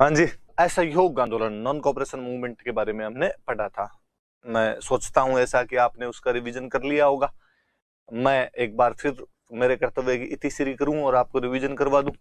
हाँ जी, असहयोग आंदोलन नॉन कॉपरेशन मूवमेंट के बारे में हमने पढ़ा था। मैं सोचता हूँ ऐसा कि आपने उसका रिवीजन कर लिया होगा। मैं एक बार फिर मेरे कर्तव्य की इतिश्री करूं और आपको रिवीजन करवा दूं।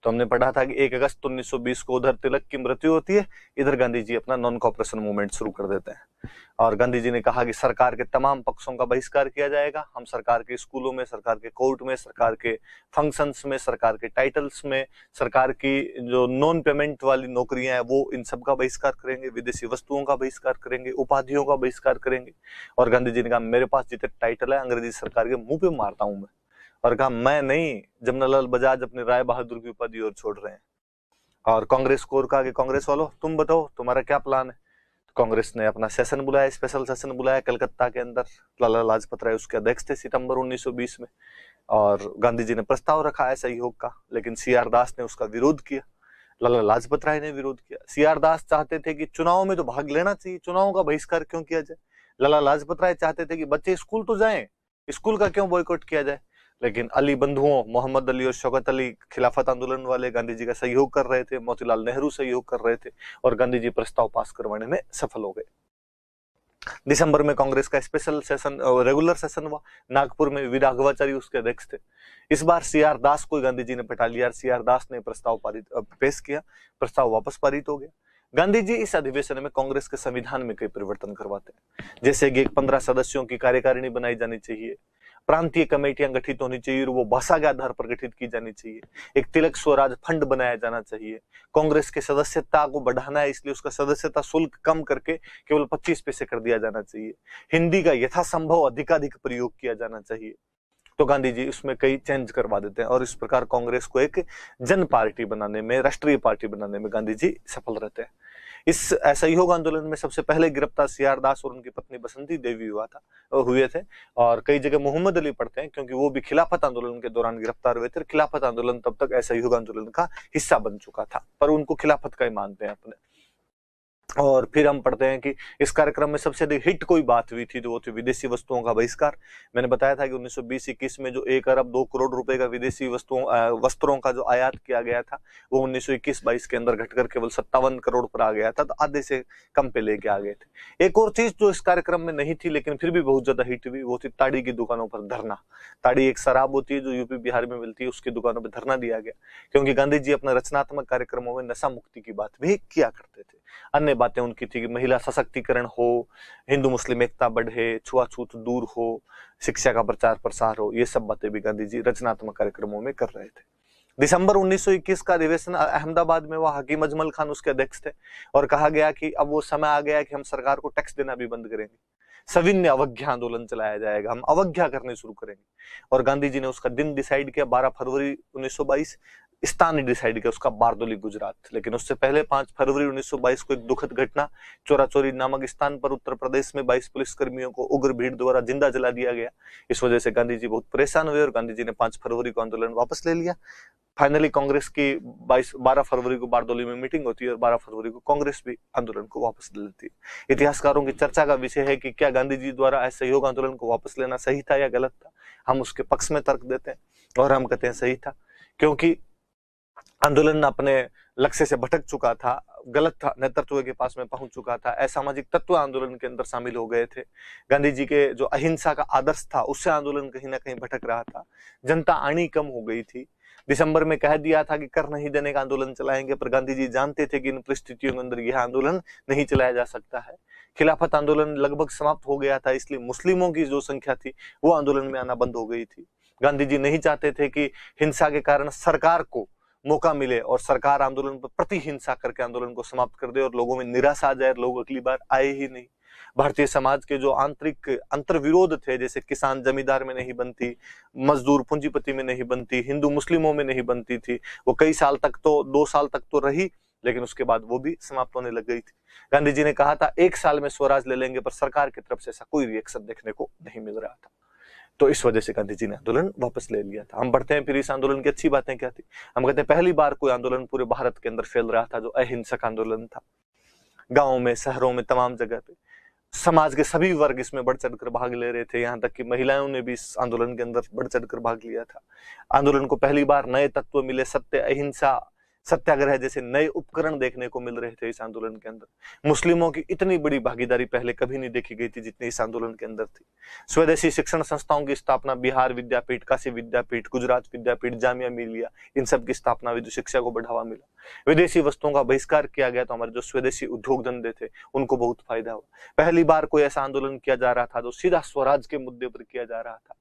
तो हमने पढ़ा था कि 1 अगस्त 1920 को उधर तिलक की मृत्यु होती है, इधर गांधी जी अपना नॉन कॉपरेशन मूवमेंट शुरू कर देते हैं। और गांधी जी ने कहा कि सरकार के तमाम पक्षों का बहिष्कार किया जाएगा। हम सरकार के स्कूलों में, सरकार के कोर्ट में, सरकार के फंक्शंस में, सरकार के टाइटल्स में, सरकार की जो नॉन पेमेंट वाली नौकरियां हैं वो इन सब का बहिष्कार करेंगे, विदेशी वस्तुओं का बहिष्कार करेंगे, उपाधियों का बहिष्कार करेंगे। और गांधी जी ने कहा मेरे पास जितने टाइटल है अंग्रेजी सरकार के मुंह पे मारता हूं मैं। और कहा मैं नहीं, जमनालाल बजाज अपने राय बहादुर की उपाधि और छोड़ रहे हैं। और कांग्रेस को और कहा कि कांग्रेस वालों तुम बताओ तुम्हारा क्या प्लान है। कांग्रेस ने अपना सेशन बुलाया, स्पेशल सेशन बुलाया कलकत्ता के अंदर। लाला लाजपत राय उसके अध्यक्ष थे सितंबर 1920 में। और गांधी जी ने प्रस्ताव रखा है सहयोग का, लेकिन सीआर दास ने उसका विरोध किया। लाला लाजपत राय ने विरोध किया। सीआर दास चाहते थे कि चुनाव में तो भाग लेना चाहिए, चुनाव का बहिष्कार क्यों किया जाए। लाला लाजपत राय चाहते थे कि बच्चे स्कूल तो जाएं, स्कूल का क्यों बॉयकॉट किया जाए। लेकिन अली बंधुओं मोहम्मद अली और शौकत अली खिलाफत आंदोलन वाले गांधी जी का सहयोग कर रहे थे, मोतीलाल नेहरू सहयोग कर रहे थे, और गांधी जी प्रस्ताव पास करवाने में सफल हो गए। दिसंबर में कांग्रेस का स्पेशल सेशन, रेगुलर सेशन हुआ नागपुर में। वी राघवाचारी उसके अध्यक्ष थे। इस बार सीआर दास को गांधी जी ने पटा लिया। सीआर दास ने प्रस्ताव पेश किया, प्रस्ताव वापस पारित हो गया। गांधी जी इस अधिवेशन में कांग्रेस के संविधान में कई परिवर्तन करवाते हैं, जैसे कि 15 सदस्यों की कार्यकारिणी बनाई जानी चाहिए, प्रांतीय कमेटियां गठित होनी चाहिए और वो भाषा के आधार पर गठित की जानी चाहिए, एक तिलक स्वराज फंड बनाया जाना चाहिए, कांग्रेस की सदस्यता को बढ़ाना है इसलिए उसका सदस्यता शुल्क कम करके केवल 25 पैसे कर दिया जाना चाहिए, हिंदी का यथासंभव अधिकाधिक प्रयोग किया जाना चाहिए। तो गांधी जी उसमें कई चेंज करवा देते हैं और इस प्रकार कांग्रेस को एक जन पार्टी बनाने में, राष्ट्रीय पार्टी बनाने में गांधी जी सफल रहते हैं। इस असहयोग आंदोलन में सबसे पहले गिरफ्तार सीआर दास और उनकी पत्नी बसंती देवी हुए थे। और कई जगह मोहम्मद अली पढ़ते हैं क्योंकि वो भी खिलाफत आंदोलन के दौरान गिरफ्तार हुए थे। खिलाफत आंदोलन तब तक असहयोग आंदोलन का हिस्सा बन चुका था, पर उनको खिलाफत का ही मानते हैं अपने। और फिर हम पढ़ते हैं कि इस कार्यक्रम में सबसे अधिक हिट कोई बात हुई थी, तो वो थी विदेशी वस्तुओं का बहिष्कार। मैंने बताया था कि 1920-21 में जो 1 अरब 2 करोड़ रुपए का विदेशी वस्त्रों का जो आयात किया गया था, वो 1921-22 के अंदर घटकर केवल 57 करोड़ पर आ गया था, तो आधे से कम पे लेके आ गए थे। एक और चीज जो इस कार्यक्रम में नहीं थी लेकिन फिर भी बहुत ज्यादा हिट हुई, वो थी ताड़ी की दुकानों पर धरना। ताड़ी एक शराब होती है जो यूपी बिहार में मिलती है, उसकी दुकानों पर धरना दिया गया, क्योंकि गांधी जी अपने रचनात्मक कार्यक्रमों में नशा मुक्ति की बात भी किया करते थे। अन्य बातें उनकी थी कि महिला सशक्तिकरण हो, हिंदू मुस्लिम एकता बढ़े, छुआछूत दूर हो, शिक्षा का प्रचार प्रसार हो, ये सब बातें भी गांधी जी रचनात्मक कार्यक्रमों में कर रहे थे। दिसंबर 1921 का अधिवेशन अहमदाबाद में हुआ। हकीम अजमल खान उसके अध्यक्ष थे और कहा गया कि अब वो समय आ गया कि हम सरकार को टैक्स देना भी बंद करेंगे, सविन्य अवज्ञा आंदोलन चलाया जाएगा, हम अवज्ञा करने शुरू करेंगे। और गांधी जी ने उसका दिन डिसाइड किया 12 फरवरी 1922, स्थान डिसाइड किया उसका बारदोली गुजरात। लेकिन उससे पहले 5 फरवरी 1922 को एक दुखद घटना, चोरा चोरी नामक स्थान पर उत्तर प्रदेश में 22 पुलिसकर्मियों को उग्र भीड़ द्वारा जिंदा जला दिया गया। इस वजह से गांधी जी बहुत परेशान हुए और गांधी जी ने 5 फरवरी को आंदोलन वापस ले लिया। फाइनली कांग्रेस की 12 फरवरी को बारदोली में मीटिंग होती है और 12 फरवरी को कांग्रेस भी आंदोलन को वापस ले लेती है। इतिहासकारों की चर्चा का विषय है कि क्या गांधी जी द्वारा असहयोग आंदोलन को वापस लेना सही था या गलत था। हम उसके पक्ष में तर्क देते हैं और हम कहते हैं सही था, क्योंकि आंदोलन अपने लक्ष्य से भटक चुका था, गलत था, नेतृत्व के पास में पहुंच चुका था, असामाजिक तत्व आंदोलन के अंदर शामिल हो गए थे। गांधी जी के जो अहिंसा का आदर्श था उससे आंदोलन कहीं ना कहीं भटक रहा था, जनता आनी कम हो गई थी। दिसंबर में कह दिया था कि कर नहीं देने का आंदोलन चलाएंगे, पर गांधी जी जानते थे कि इन परिस्थितियों के अंदर यह आंदोलन नहीं चलाया जा सकता है। खिलाफत आंदोलन लगभग समाप्त हो गया था, इसलिए मुस्लिमों की जो संख्या थी वो आंदोलन में आना बंद हो गई थी। गांधी जी नहीं चाहते थे कि हिंसा के कारण सरकार को मौका मिले और सरकार आंदोलन पर प्रति हिंसा करके आंदोलन को समाप्त कर दे और लोगों में निराशा आ जाए, लोग अगली बार आए ही नहीं। भारतीय समाज के जो आंतरिक अंतर्विरोध थे, जैसे किसान जमींदार में नहीं बनती, मजदूर पूंजीपति में नहीं बनती, हिंदू मुस्लिमों में नहीं बनती थी, वो कई साल तक तो 2 साल तक तो रही, लेकिन उसके बाद वो भी समाप्त होने लग गई थी। गांधी जी ने कहा था 1 साल में स्वराज ले लेंगे, पर सरकार की तरफ से ऐसा कोई रिएक्शन देखने को नहीं मिल रहा था। तो इस वजह से गांधी जी ने आंदोलन वापस ले लिया था। हम बढ़ते हैं फिर इस आंदोलन की अच्छी बातें क्या थी। हम कहते हैं पहली बार कोई आंदोलन पूरे भारत के अंदर फैल रहा था जो अहिंसक आंदोलन था। गांवों में, शहरों में, तमाम जगह पे समाज के सभी वर्ग इसमें बढ़ चढ़कर भाग ले रहे थे, यहाँ तक कि महिलाओं ने भी इस आंदोलन के अंदर बढ़ चढ़कर भाग लिया था। आंदोलन को पहली बार नए तत्व मिले, सत्य, अहिंसा, सत्याग्रह जैसे नए उपकरण देखने को मिल रहे थे इस आंदोलन के अंदर। मुस्लिमों की इतनी बड़ी भागीदारी पहले कभी नहीं देखी गई थी जितनी इस आंदोलन के अंदर थी। स्वदेशी शिक्षण संस्थाओं की स्थापना, बिहार विद्यापीठ, काशी विद्यापीठ, गुजरात विद्यापीठ, जामिया मिलिया, इन सब की स्थापना हुई, जो शिक्षा को बढ़ावा मिला। विदेशी वस्तुओं का बहिष्कार किया गया, तो हमारे जो स्वदेशी उद्योग धंधे थे उनको बहुत फायदा हुआ। पहली बार कोई ऐसा आंदोलन किया जा रहा था जो सीधा स्वराज के मुद्दे पर किया जा रहा था।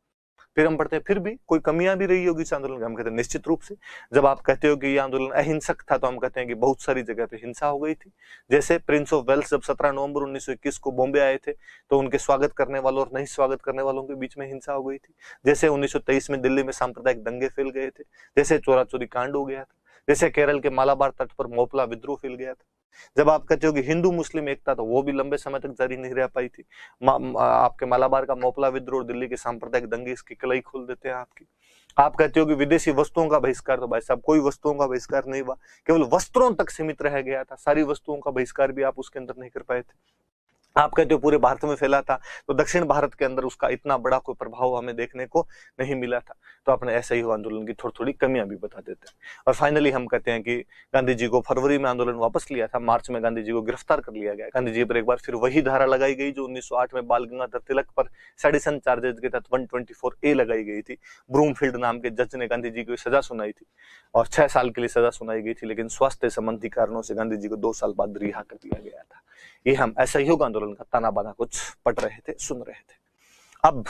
फिर हम पढ़ते हैं फिर भी कोई कमियां भी रही होगी इस आंदोलन में, हम कहते हैं निश्चित रूप से। जब आप कहते हो कि ये आंदोलन अहिंसक था, तो हम कहते हैं कि बहुत सारी जगह पे हिंसा हो गई थी। जैसे प्रिंस ऑफ वेल्स जब 17 नवंबर 1921 को बॉम्बे आए थे, तो उनके स्वागत करने वालों और नहीं स्वागत करने वालों के बीच में हिंसा हो गई थी। जैसे 1923 में दिल्ली में सांप्रदायिक दंगे फैल गए थे, जैसे चोरा चोरी कांड हो गया था, जैसे केरल के मालाबार तट पर मोपला विद्रोह फैल गया था। जब आप कहते हो कि हिंदू मुस्लिम एकता, तो वो भी लंबे समय तक जारी नहीं रह पाई थी। आपके मालाबार का मोपला विद्रोह और दिल्ली के सांप्रदायिक दंगे इसकी कलई खोल देते हैं आपकी। आप कहते हो कि विदेशी वस्तुओं का बहिष्कार, तो भाई साहब कोई वस्तुओं का बहिष्कार नहीं हुआ, केवल वस्त्रों तक सीमित रह गया था। सारी वस्तुओं का बहिष्कार भी आप उसके अंदर नहीं कर पाए थे। आप कहते हो पूरे भारत में फैला था, तो दक्षिण भारत के अंदर उसका इतना बड़ा कोई प्रभाव हमें देखने को नहीं मिला था। तो अपने ऐसे ही आंदोलन की थोड़ी थोड़ी कमियां भी बता देते हैं। और फाइनली हम कहते हैं कि गांधी जी को फरवरी में आंदोलन वापस लिया था, मार्च में गांधी जी को गिरफ्तार कर लिया गया। गांधी जी पर एक बार फिर वही धारा लगाई गई जो 1908 में बाल गंगाधर तिलक पर सेडिशन चार्जेज के तहत 124A लगाई गई थी। ब्रूमफील्ड नाम के जज ने गांधी जी को सजा सुनाई थी और 6 साल के लिए सजा सुनाई गई थी, लेकिन स्वास्थ्य संबंधी कारणों से गांधी जी को 2 साल बाद रिहा कर दिया गया था। ये हम असहयोग आंदोलन का ताना बाना कुछ पढ़ रहे थे, सुन रहे थे। अब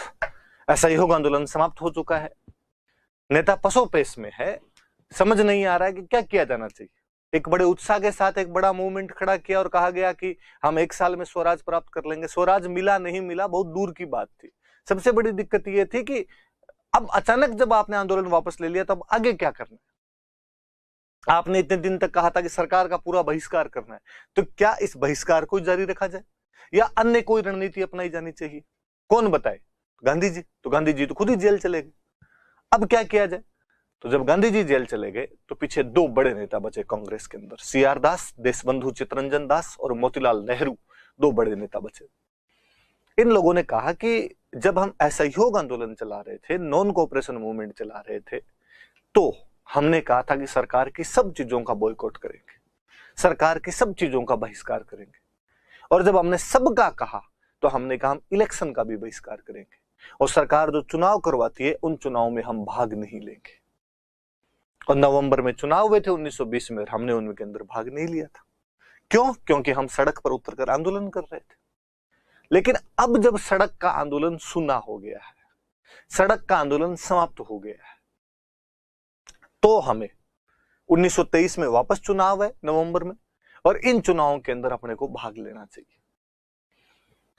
असहयोग आंदोलन समाप्त हो चुका है, नेता पसोपेश में है, समझ नहीं आ रहा है कि क्या किया जाना चाहिए। एक बड़े उत्साह के साथ एक बड़ा मूवमेंट खड़ा किया और कहा गया कि हम 1 साल में स्वराज प्राप्त कर लेंगे। स्वराज मिला नहीं मिला बहुत दूर की बात थी। सबसे बड़ी दिक्कत यह थी कि अब अचानक जब आपने आंदोलन वापस ले लिया, तब आगे क्या करना है। आपने इतने दिन तक कहा था कि सरकार का पूरा बहिष्कार करना है, तो क्या इस बहिष्कार को जारी रखा जाए या अन्य कोई रणनीति अपनाई जानी चाहिए? कौन बताए? गांधी जी। तो गांधी जी तो खुद ही जेल चले गए। अब क्या किया जाए? तो जब गांधी जी जेल चले गए, तो पीछे 2 बड़े नेता बचे कांग्रेस के अंदर, CR दास, देशबंधु चित्तरंजन दास और मोतीलाल नेहरू, 2 बड़े नेता बचे। इन लोगों ने कहा कि जब हम असहयोग आंदोलन चला रहे थे, नॉन कोऑपरेशन मूवमेंट चला रहे थे, तो हमने कहा था कि सरकार की सब चीजों का बॉयकॉट करेंगे, सरकार की सब चीजों का बहिष्कार करेंगे। और जब हमने सबका कहा, तो हमने कहा हम इलेक्शन का भी बहिष्कार करेंगे और सरकार जो चुनाव करवाती है उन चुनाव में हम भाग नहीं लेंगे। और नवंबर में चुनाव हुए थे 1920 में, हमने उनके अंदर भाग नहीं लिया था। क्यों? क्योंकि हम सड़क पर उतरकर आंदोलन कर रहे थे। लेकिन अब जब सड़क का आंदोलन सुना हो गया है, सड़क का आंदोलन समाप्त हो गया है, तो हमें 1923 में वापस चुनाव है नवंबर में, और इन चुनावों के अंदर अपने को भाग लेना चाहिए।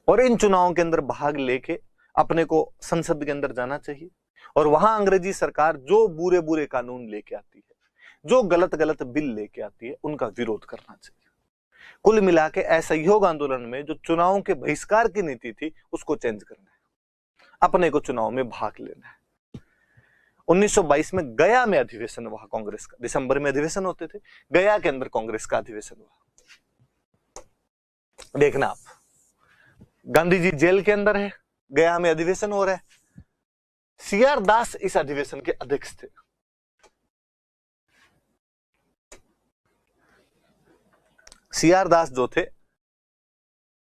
और इन चुनावों के अंदर भाग लेके अपने को संसद के अंदर जाना चाहिए और वहां अंग्रेजी सरकार जो बुरे बुरे कानून लेके आती है, जो गलत गलत बिल लेके आती है, उनका विरोध करना चाहिए। कुल मिला के असहयोग आंदोलन में जो चुनावों के बहिष्कार की नीति थी उसको चेंज करना है, अपने को चुनाव में भाग लेना है। 1922 में गया में अधिवेशन हुआ कांग्रेस का, दिसंबर में अधिवेशन होते थे, गया के अंदर कांग्रेस का अधिवेशन हुआ। देखना आप, गांधी जी जेल के अंदर है, गया में अधिवेशन हो रहा है, CR दास इस अधिवेशन के अध्यक्ष थे। CR दास जो थे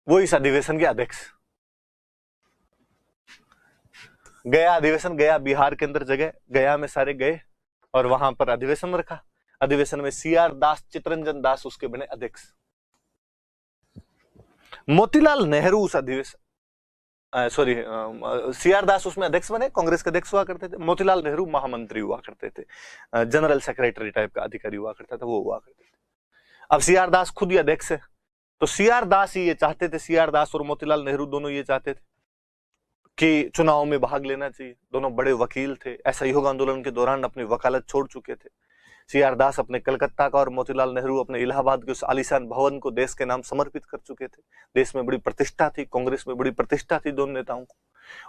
वो इस अधिवेशन के अध्यक्ष। गया अधिवेशन, गया बिहार के अंदर जगह, गया में सारे गए और वहां पर अधिवेशन रखा। अधिवेशन में CR दास, चित्तरंजन दास उसके बने अध्यक्ष। मोतीलाल नेहरू उस अधिवेशन CR दास उसमें अध्यक्ष बने, कांग्रेस के अध्यक्ष हुआ करते थे। मोतीलाल नेहरू महामंत्री हुआ करते थे, जनरल सेक्रेटरी टाइप का अधिकारी हुआ करता था, वो हुआ करते थे। अब CR दास खुद ही अध्यक्ष है, तो CR दास ही ये चाहते थे, CR दास और मोतीलाल नेहरू दोनों ये चाहते थे कि चुनाव में भाग लेना चाहिए। दोनों बड़े वकील थे, असहयोग आंदोलन के दौरान अपनी वकालत छोड़ चुके थे। CR दास अपने कलकत्ता का और मोतीलाल नेहरू अपने इलाहाबाद के उस आलीशान भवन को देश के नाम समर्पित कर चुके थे। देश में बड़ी प्रतिष्ठा थी, कांग्रेस में बड़ी प्रतिष्ठा थी दोनों नेताओं को,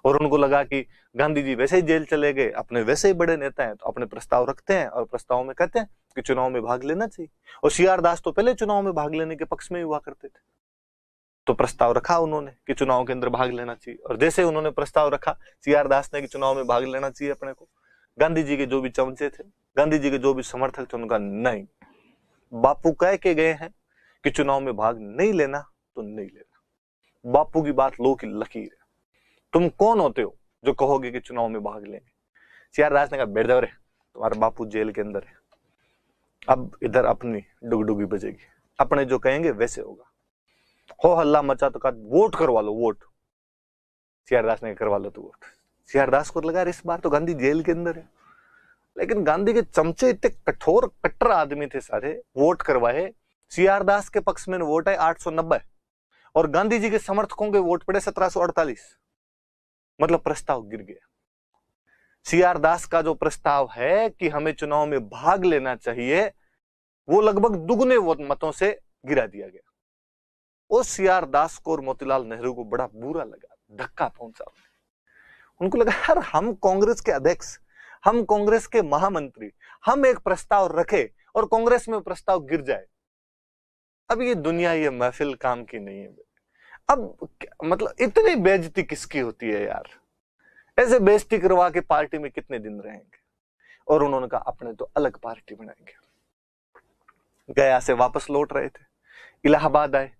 और उनको लगा कि गांधी जी वैसे ही जेल चले गए, अपने वैसे ही बड़े नेता हैं, तो अपने प्रस्ताव रखते हैं और प्रस्ताव में कहते हैं कि चुनाव में भाग लेना चाहिए। और CR दास तो पहले चुनाव में भाग लेने के पक्ष में हुआ करते थे, तो प्रस्ताव रखा उन्होंने कि चुनाव के अंदर भाग लेना चाहिए। और जैसे उन्होंने प्रस्ताव रखा CR दास ने कि चुनाव में भाग लेना चाहिए अपने को, गांधी जी के जो भी चमचे थे, गांधी जी के जो भी समर्थक थे, उनका नहीं, बापू कह के गए हैं कि चुनाव में भाग नहीं लेना तो नहीं लेना। बापू की बात लो की लकीर है। तुम कौन होते हो जो कहोगे कि चुनाव में भाग लेंगे? सीआर दास ने कहा बैठ जाओ रे, तुम्हारा बापू जेल के अंदर है, अब इधर अपनी डुगडुगी बजेगी, अपने जो कहेंगे वैसे होगा। हो हल्ला मचा तो कहा वोट करवा लो, वोट। सीआर दास ने करवा लो तो वोट। सीआर दास को लगा इस बार तो गांधी जेल के अंदर है, लेकिन गांधी के चमचे इतने कठोर कट्टर आदमी थे सारे, वोट करवाए। सीआर दास के पक्ष में वोट है 890 और गांधी जी के समर्थकों के वोट पड़े 1748, मतलब प्रस्ताव गिर गया। सीआर दास का जो प्रस्ताव है कि हमें चुनाव में भाग लेना चाहिए, वो लगभग दुगने मतों से गिरा दिया गया। उस सीआर दास को और मोतीलाल नेहरू को बड़ा बुरा लगा, धक्का पहुंचा। उनको लगा यार हम कांग्रेस के अध्यक्ष, हम कांग्रेस के महामंत्री, हम एक प्रस्ताव रखे और कांग्रेस में प्रस्ताव गिर जाए। अब ये दुनिया, ये महफिल काम की नहीं है। अब मतलब इतनी बेइज्जती किसकी होती है यार? ऐसे बेइज्जती करवा के पार्टी में कितने दिन रहेंगे? और उन्होंने कहा अपने तो अलग पार्टी बनाएंगे। गया से वापस लौट रहे थे, इलाहाबाद आए।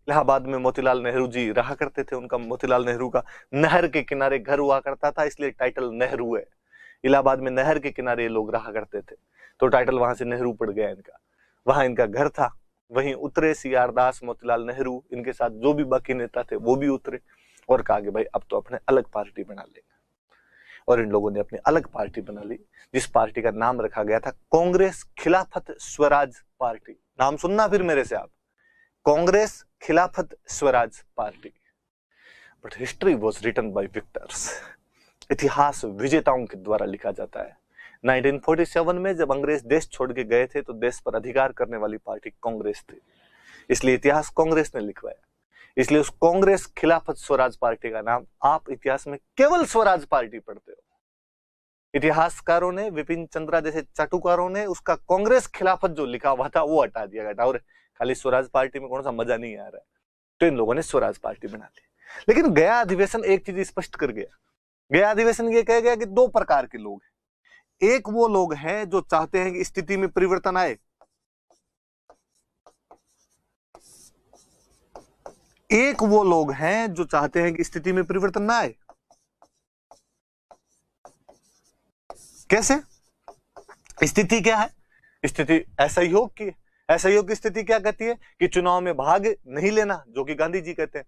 इलाहाबाद में मोतीलाल नेहरू जी रहा करते थे। उनका, मोतीलाल नेहरू का नहर के किनारे घर हुआ करता था, इसलिए टाइटल नेहरू है। इलाहाबाद में नहर के किनारे ये लोग रहा करते थे, तो टाइटल वहां से नेहरू पड़ गया इनका। वहां इनका घर था, वहीं उतरे सीआर दास, मोतीलाल नेहरू, इनके साथ जो भी बाकी नेता थे वो भी उतरे और कहा कि भाई अब तो अपने अलग पार्टी बना लेंगे। और इन लोगों ने अपनी अलग पार्टी बना ली, जिस पार्टी का नाम रखा गया था कांग्रेस खिलाफत स्वराज पार्टी। नाम सुनना फिर मेरे से आप, Congress Khilafat Swaraj party. But history was written by victors. इतिहास विजेताओं के द्वारा लिखा जाता है। 1947 में जब अंग्रेज देश छोड़ के गए थे तो देश पर अधिकार करने वाली पार्टी कांग्रेस थी, इसलिए इतिहास कांग्रेस ने लिखवाया। इसलिए उस कांग्रेस खिलाफत स्वराज पार्टी का नाम आप इतिहास में केवल स्वराज पार्टी पढ़ते हो। इतिहासकारों ने, विपिन चंद्रा जैसे चाटुकारों ने उसका कांग्रेस खिलाफत जो लिखा हुआ था वो हटा दिया गया, और खाली स्वराज पार्टी में कौन सा मजा नहीं आ रहा है, तो इन लोगों ने स्वराज पार्टी बना ली। लेकिन गया अधिवेशन एक चीज स्पष्ट कर गया। गया अधिवेशन ये कह गया कि दो प्रकार के लोग हैं। एक वो लोग हैं जो चाहते हैं कि स्थिति में परिवर्तन आए, एक वो लोग हैं जो चाहते हैं कि स्थिति में परिवर्तन ना आए। कैसे? स्थिति क्या है? स्थिति असहयोग की है। असहयोग की स्थिति क्या कहती है कि चुनाव में भाग नहीं लेना, जो कि गांधी जी कहते हैं।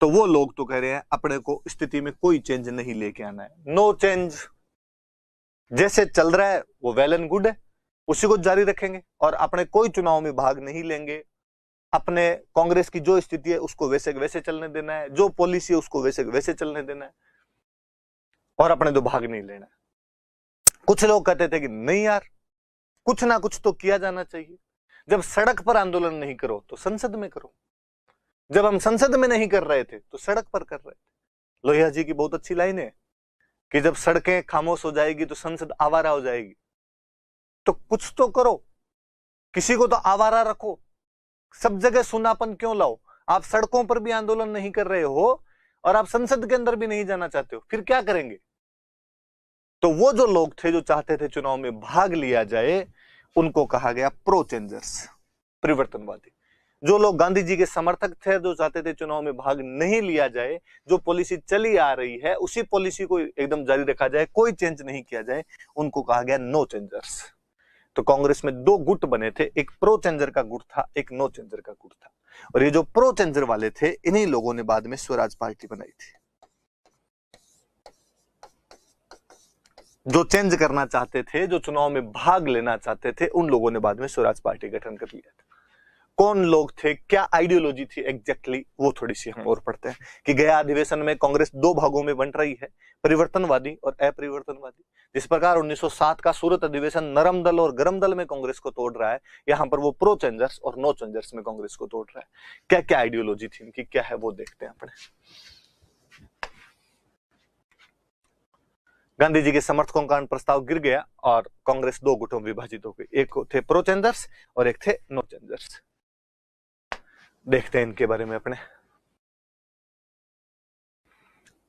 तो वो लोग तो कह रहे हैं अपने को स्थिति में कोई चेंज नहीं लेके आना है, नो चेंज, जैसे चल रहा है वो वेल एंड गुड है, उसी को जारी रखेंगे और अपने कोई चुनाव में भाग नहीं लेंगे। अपने कांग्रेस की जो स्थिति है उसको वैसे वैसे चलने देना है, जो पॉलिसी है उसको वैसे वैसे चलने देना है और अपने तो भाग नहीं लेना है। कुछ लोग कहते थे कि नहीं यार, कुछ ना कुछ तो किया जाना चाहिए। जब सड़क पर आंदोलन नहीं करो तो संसद में करो। जब हम संसद में नहीं कर रहे थे तो सड़क पर कर रहे थे। लोहिया जी की बहुत अच्छी लाइन है कि जब सड़कें खामोश हो जाएगी तो संसद आवारा हो जाएगी। तो कुछ तो करो, किसी को तो आवारा रखो, सब जगह सुनापन क्यों लाओ? आप सड़कों पर भी आंदोलन नहीं कर रहे हो और आप संसद के अंदर भी नहीं जाना चाहते हो, फिर क्या करेंगे? तो वो जो लोग थे जो चाहते थे चुनाव में भाग लिया जाए, उनको कहा गया प्रो चेंजर्स, परिवर्तनवादी। जो लोग गांधी जी के समर्थक थे, जो चाहते थे चुनाव में भाग नहीं लिया जाए, जो पॉलिसी चली आ रही है उसी पॉलिसी को एकदम जारी रखा जाए, कोई चेंज नहीं किया जाए, उनको कहा गया नो चेंजर्स। तो कांग्रेस में दो गुट बने थे, एक प्रो चेंजर का गुट था, एक नो चेंजर का गुट था। और ये जो प्रो चेंजर वाले थे, इन्हीं लोगों ने बाद में स्वराज पार्टी बनाई थी। जो चेंज करना चाहते थे, जो चुनाव में भाग लेना चाहते थे, उन लोगों ने बाद में स्वराज पार्टी गठन कर लिया था। कौन लोग थे, क्या आइडियोलॉजी थी एग्जैक्टली, वो थोड़ी सी हम और पढ़ते हैं कि गया अधिवेशन में कांग्रेस दो भागों में बंट रही है, परिवर्तनवादी और अपरिवर्तनवादी। जिस प्रकार 1907 का सूरत अधिवेशन नरम दल और गरम दल में कांग्रेस को तोड़ रहा है, यहाँ पर वो प्रो चेंजर्स और नो चेंजर्स में कांग्रेस को तोड़ रहा है। क्या क्या आइडियोलॉजी थी इनकी, क्या है वो देखते हैं अपने। गांधी जी के समर्थकों का प्रस्ताव गिर गया और कांग्रेस दो गुटों में विभाजित हो गई। एक थे प्रो चेंजर्स और एक थे नो चेंजर्स। देखते हैं इनके बारे में अपने।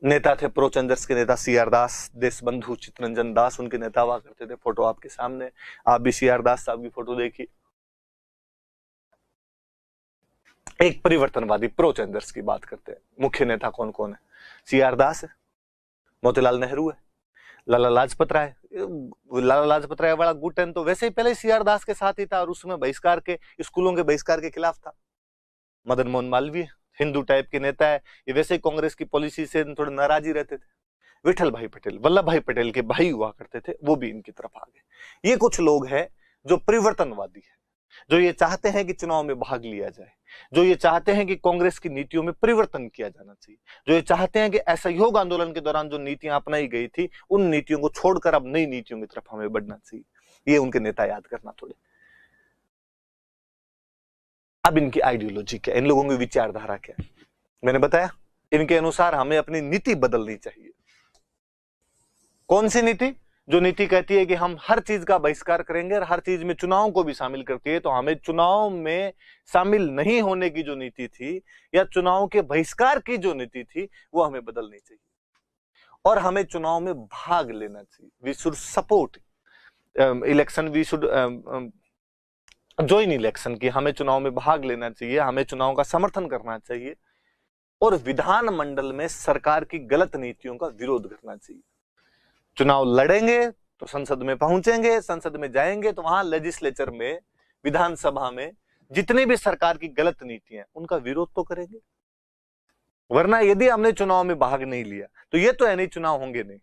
नेता थे प्रो चेंजर्स के नेता सीआर दास, देशबंधु चित्तरंजन दास उनके नेता हुआ करते थे। फोटो आपके सामने, आप भी सीआर दास साहब की फोटो देखिए। एक परिवर्तनवादी प्रो चेंजर्स की बात करते हैं। मुख्य नेता कौन कौन है? CR दास है, मोतीलाल नेहरू है, लाला लाजपत राय। लाला लाजपत राय वाला गुट तो वैसे ही पहले CR दास के साथ ही था और उसमें बहिष्कार के, स्कूलों के बहिष्कार के खिलाफ था। मदन मोहन मालवीय हिंदू टाइप के नेता है, ये वैसे ही कांग्रेस की पॉलिसी से थोड़े नाराज ही रहते थे। विठल भाई पटेल, वल्लभ भाई पटेल के भाई हुआ करते थे, वो भी इनकी तरफ आ गए। ये कुछ लोग हैं जो परिवर्तनवादी है, जो ये चाहते हैं कि चुनाव में भाग लिया जाए, जो ये चाहते हैं कि कांग्रेस की नीतियों में परिवर्तन किया जाना चाहिए, जो ये चाहते हैं कि असहयोग आंदोलन के दौरान जो नीतियां अपनाई गई थी उन नीतियों को छोड़कर अब नई नीतियों की तरफ हमें बढ़ना चाहिए। ये उनके नेता याद करना थोड़े। अब इनकी आइडियोलॉजी क्या, इन लोगों की विचारधारा क्या है? मैंने बताया इनके अनुसार हमें अपनी नीति बदलनी चाहिए। कौन सी नीति? जो नीति कहती है कि हम हर चीज का बहिष्कार करेंगे और हर चीज में चुनाव को भी शामिल करती है। तो हमें चुनाव में शामिल नहीं होने की जो नीति थी या चुनाव के बहिष्कार की जो नीति थी वो हमें बदलनी चाहिए और हमें चुनाव में भाग लेना चाहिए। We should support election, we should join election, की हमें चुनाव में भाग लेना चाहिए, हमें चुनाव का समर्थन करना चाहिए और विधानमंडल में सरकार की गलत नीतियों का विरोध करना चाहिए। चुनाव लड़ेंगे तो संसद में पहुंचेंगे, संसद में जाएंगे तो वहां लेजिस्लेचर में, विधानसभा में जितनी भी सरकार की गलत नीतियां उनका विरोध तो करेंगे। वरना यदि हमने चुनाव में भाग नहीं लिया तो ये तो है नहीं चुनाव होंगे नहीं।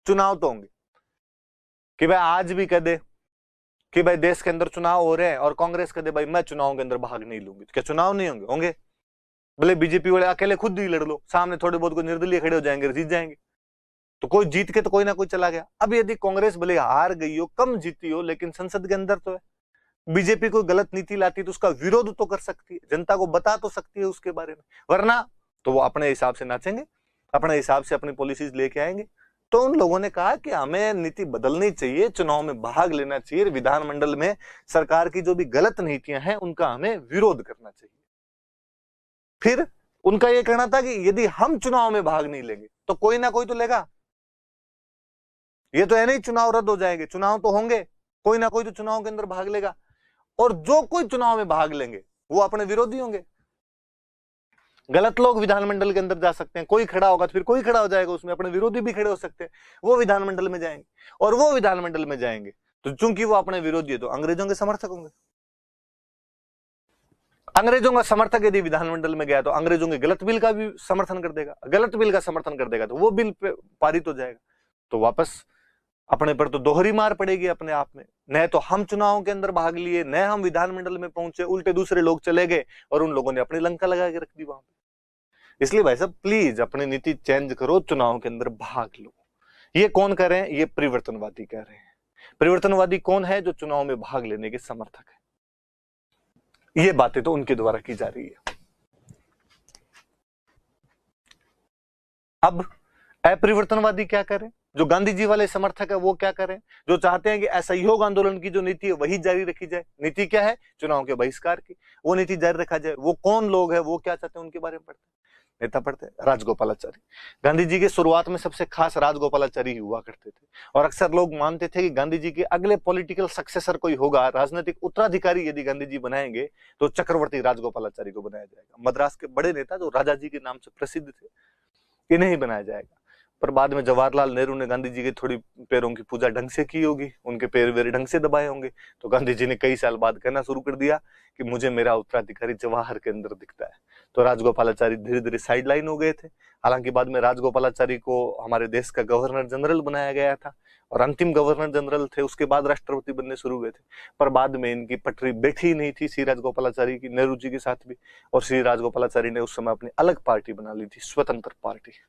चुनाव तो होंगे कि भाई आज भी कह दे कि भाई देश के अंदर चुनाव हो रहे हैं और कांग्रेस कह दे भाई मैं चुनाव के अंदर भाग नहीं लूंगी, तो क्या चुनाव नहीं होंगे? होंगे। भले बीजेपी वाले अकेले खुद ही लड़ लो, सामने थोड़े बहुत को निर्दलीय खड़े हो जाएंगे, जीत जाएंगे। तो कोई जीत के तो कोई ना कोई चला गया। अब यदि कांग्रेस भले हार गई हो, कम जीती हो, लेकिन संसद के अंदर तो है, बीजेपी कोई गलत नीति लाती तो उसका विरोध तो कर सकती है, जनता को बता तो सकती है उसके बारे में। वरना तो वो अपने हिसाब से नाचेंगे, अपने हिसाब से अपनी पॉलिसीज लेके आएंगे। तो उन लोगों ने कहा कि हमें नीति बदलनी चाहिए, चुनाव में भाग लेना चाहिए, विधानमंडल में सरकार की जो भी गलत नीतियां हैं उनका हमें विरोध करना चाहिए। फिर उनका यह कहना था कि यदि हम चुनाव में भाग नहीं लेंगे तो कोई ना कोई तो लेगा। ये तो है नहीं चुनाव रद्द हो जाएंगे, चुनाव तो होंगे, कोई ना कोई तो चुनाव के अंदर भाग लेगा और जो कोई चुनाव में भाग लेंगे वो अपने विरोधी होंगे। गलत लोग विधानमंडल के अंदर जा सकते हैं, कोई खड़ा होगा तो फिर कोई खड़ा हो जाएगा उसमें, अपने विरोधी भी खड़े हो सकते हैं, वो विधानमंडल में जाएंगे और वो विधानमंडल में जाएंगे तो चूंकि वो अपने विरोधी है तो अंग्रेजों के समर्थक होंगे। अंग्रेजों का समर्थक यदि विधानमंडल में गया तो अंग्रेजों के गलत बिल का भी समर्थन कर देगा, गलत बिल का समर्थन कर देगा तो वो बिल पारित हो जाएगा। तो वापस अपने पर तो दोहरी मार पड़ेगी अपने आप में। न तो हम चुनाव के अंदर भाग लिए, न हम विधानमंडल में पहुंचे, उल्टे दूसरे लोग चले गए और उन लोगों ने अपनी लंका लगा के रख दी वहां पे। इसलिए भाई साहब प्लीज अपनी नीति चेंज करो, चुनाव के अंदर भाग लो। ये कौन कह रहे हैं? ये परिवर्तनवादी कह रहे हैं। परिवर्तनवादी कौन है? जो चुनाव में भाग लेने के समर्थक है। ये बातें तो उनके द्वारा की जा रही है। अब अपरिवर्तनवादी क्या करें? जो गांधी जी वाले समर्थक है वो क्या करें? जो चाहते हैं कि असहयोग आंदोलन की जो नीति है वही जारी रखी जाए। नीति क्या है? चुनाव के बहिष्कार की, वो नीति जारी रखा जाए। वो कौन लोग है, वो क्या चाहते हैं, उनके बारे में पढ़ते हैं। नेता पढ़ते हैं राजगोपालाचारी। गांधी जी के शुरुआत में सबसे खास राजगोपालाचारी ही हुआ करते थे और अक्सर लोग मानते थे कि गांधी जी के अगले पॉलिटिकल सक्सेसर कोई होगा, राजनीतिक उत्तराधिकारी यदि गांधी जी बनाएंगे तो चक्रवर्ती राजगोपालाचारी को बनाया जाएगा। मद्रास के बड़े नेता जो राजा जी के नाम से प्रसिद्ध थे, इन्हें ही बनाया जाएगा। पर बाद में जवाहरलाल नेहरू ने गांधी जी के थोड़ी पैरों की पूजा ढंग से की होगी, उनके पैर वेर ढंग से दबाए होंगे, तो गांधी जी ने कई साल बाद कहना शुरू कर दिया कि मुझे मेरा उत्तराधिकारी जवाहर के अंदर दिखता है। तो राजगोपालाचारी धीरे धीरे साइड लाइन हो गए थे। हालांकि बाद में राजगोपालाचारी को हमारे देश का गवर्नर जनरल बनाया गया था और अंतिम गवर्नर जनरल थे, उसके बाद राष्ट्रपति बनने शुरू हुए थे। पर बाद में इनकी पटरी बैठी नहीं थी श्री राजगोपालाचारी की, नेहरू जी के साथ भी। और श्री राजगोपालाचारी ने उस समय अपनी अलग पार्टी बना ली थी, स्वतंत्र पार्टी।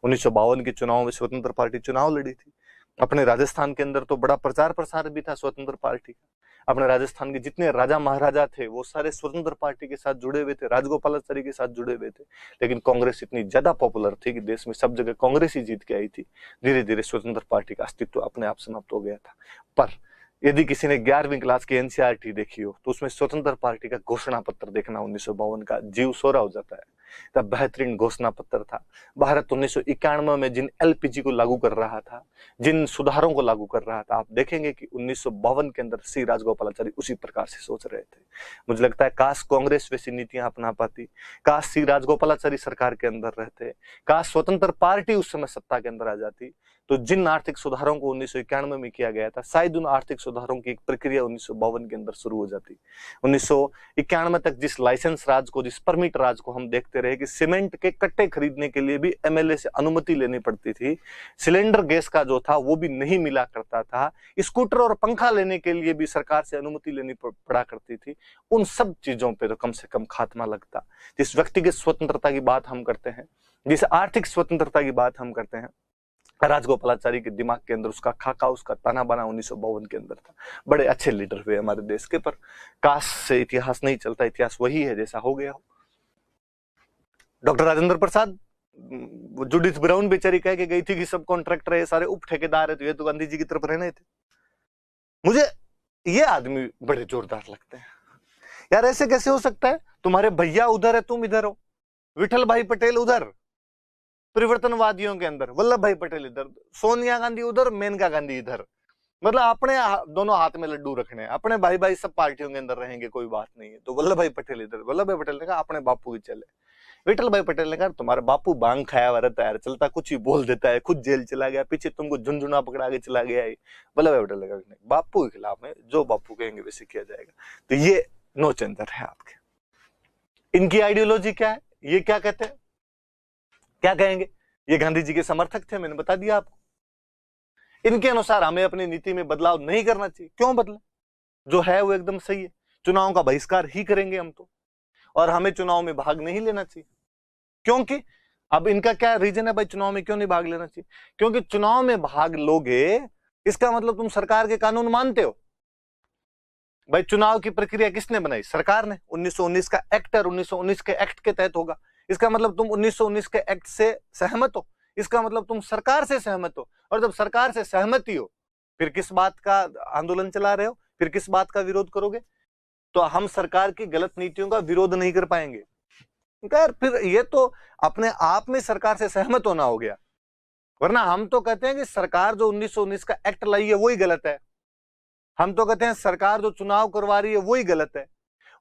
1952 के चुनाव में स्वतंत्र पार्टी चुनाव लड़ी थी। अपने राजस्थान के अंदर तो बड़ा प्रचार प्रसार भी था स्वतंत्र पार्टी का। अपने राजस्थान के जितने राजा महाराजा थे वो सारे स्वतंत्र पार्टी के साथ जुड़े हुए थे, राजगोपालाचारी के साथ जुड़े हुए थे। लेकिन कांग्रेस इतनी ज्यादा पॉपुलर थी कि देश में सब जगह कांग्रेस ही जीत के आई थी। धीरे धीरे स्वतंत्र पार्टी का अस्तित्व अपने आप समाप्त हो गया था। पर यदि किसी ने 11वीं क्लास की एनसीईआरटी देखी हो तो उसमें स्वतंत्र पार्टी का घोषणा पत्र देखना 1952 का, जीव सोरा हो जाता है। तब बेहतरीन घोषणा पत्र था। भारत 1991 में जिन एलपीजी को लागू कर रहा था, जिन सुधारों को लागू कर रहा था, आप देखेंगे कि 1952 के अंदर सी राजगोपालाचारी उसी प्रकार से सोच रहे थे। मुझे लगता है काश कांग्रेस वैसी नीतियां अपना पाती, काश सी राजगोपालाचारी सरकार के अंदर रहते, काश स्वतंत्र पार्टी उस समय सत्ता के अंदर आ जाती, तो जिन आर्थिक सुधारों को 1991 में किया गया था, शायद उन आर्थिक सुधारों की एक प्रक्रिया 1952 के अंदर शुरू हो जाती। 1991 तक जिस लाइसेंस राज को, जिस परमिट राज को हम देखते रहे कि सीमेंट के कट्टे खरीदने के लिए भी एमएलए से अनुमति लेनी पड़ती थी, सिलेंडर गैस का जो था वो भी नहीं मिला करता था, स्कूटर और पंखा लेने के लिए भी सरकार से अनुमति लेनी पड़ा करती थी, उन सब चीजों पे तो कम से कम खात्मा लगता। जिस व्यक्तिगत स्वतंत्रता की बात हम करते हैं, जिस आर्थिक स्वतंत्रता की बात हम करते हैं, राजगोपालाचारी के दिमाग के अंदर उसका खाका, उसका ताना बाना 1952 के अंदर था। बड़े अच्छे लीडर हुए हमारे देश के, पर काश से इतिहास नहीं चलता, इतिहास वही है जैसा हो गया हो। Doctor Rajendra Prasad, Judith brown बेचारी कह के गई थी कि सब कॉन्ट्रैक्टर है, सारे उप ठेकेदार है, तो ये तो गांधी जी की तरफ रहने थे। मुझे ये आदमी बड़े जोरदार लगते हैं यार। ऐसे कैसे हो सकता है? तुम्हारे भैया उधर है, तुम इधर हो, विठल भाई पटेल उधर परिवर्तनवादियों के अंदर, वल्लभ भाई पटेल इधर, सोनिया गांधी उधर, मेनका गांधी इधर। मतलब अपने दोनों हाथ में लड्डू रखने, अपने भाई भाई सब पार्टियों के अंदर रहेंगे, कोई बात नहीं है। तो वल्लभ भाई पटेल इधर, वल्लभ भाई पटेल ने कहा अपने बापू की चले। विठल भाई पटेल ने कहा तुम्हारा बापू बांग खाया हुआ रहता है, चलता कुछ ही बोल देता है, खुद जेल चला गया, पीछे तुमको झुंझुना पकड़ा के चला गया है। वल्लभ भाई पटेल ने कहा बापू के खिलाफ में जो बापू कहेंगे वैसे किया जाएगा। तो ये नो चेंजर है आपके। इनकी आइडियोलॉजी क्या है, ये क्या कहते हैं, क्या कहेंगे? ये गांधी जी के समर्थक थे, मैंने बता दिया आपको। इनके अनुसार हमें अपनी नीति में बदलाव नहीं करना चाहिए। क्यों बदले? जो है वो एकदम सही है। चुनाव का बहिष्कार ही करेंगे हम तो, और हमें चुनाव में भाग नहीं लेना चाहिए। क्योंकि अब इनका क्या रीजन है भाई, चुनाव में क्यों नहीं भाग लेना चाहिए? क्योंकि चुनाव में भाग लोगे इसका मतलब तुम सरकार के कानून मानते हो। भाई चुनाव की प्रक्रिया किसने बनाई? सरकार ने। 1919 का एक्ट और 1919 के एक्ट के तहत होगा। इसका मतलब तुम 1919 के एक्ट से सहमत हो, इसका मतलब तुम सरकार से सहमत हो। और जब सरकार से सहमति हो, फिर किस बात का आंदोलन चला रहे हो, फिर किस बात का विरोध करोगे? तो हम सरकार की गलत नीतियों का विरोध नहीं कर पाएंगे। यार फिर ये तो अपने आप में सरकार से सहमत होना हो गया। वरना हम तो कहते हैं कि सरकार जो 1919 का एक्ट लाई है वही गलत है, हम तो कहते हैं सरकार जो चुनाव करवा रही है वही गलत है,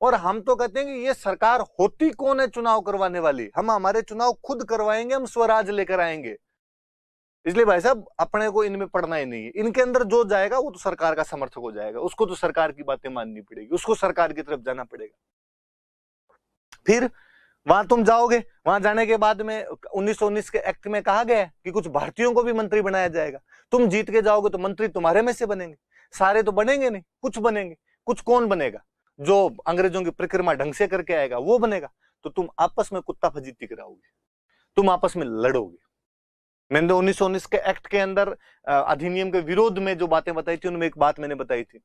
और हम तो कहते हैं कि ये सरकार होती कौन है चुनाव करवाने वाली? हम हमारे चुनाव खुद करवाएंगे, हम स्वराज लेकर आएंगे। इसलिए भाई साहब अपने को इनमें पढ़ना ही नहीं है। इनके अंदर जो जाएगा वो तो सरकार का समर्थक हो जाएगा, उसको तो सरकार की बातें माननी पड़ेगी, उसको सरकार की तरफ जाना पड़ेगा। फिर वहां तुम जाओगे, वहां जाने के बाद में 1919 के एक्ट में कहा गया है कि कुछ भारतीयों को भी मंत्री बनाया जाएगा। तुम जीत के जाओगे तो मंत्री तुम्हारे में से बनेंगे, सारे तो बनेंगे नहीं, कुछ बनेंगे। कुछ कौन बनेगा? जो अंग्रेजों की परिक्रमा ढंग से करके आएगा वो बनेगा। तो तुम आपस में कुत्ता फजीती कराओगे, तुम आपस में लड़ोगे। मैंने 1919 के एक्ट के अंदर अधिनियम के विरोध में जो बातें बताई थी, उनमें एक बात मैंने बताई थी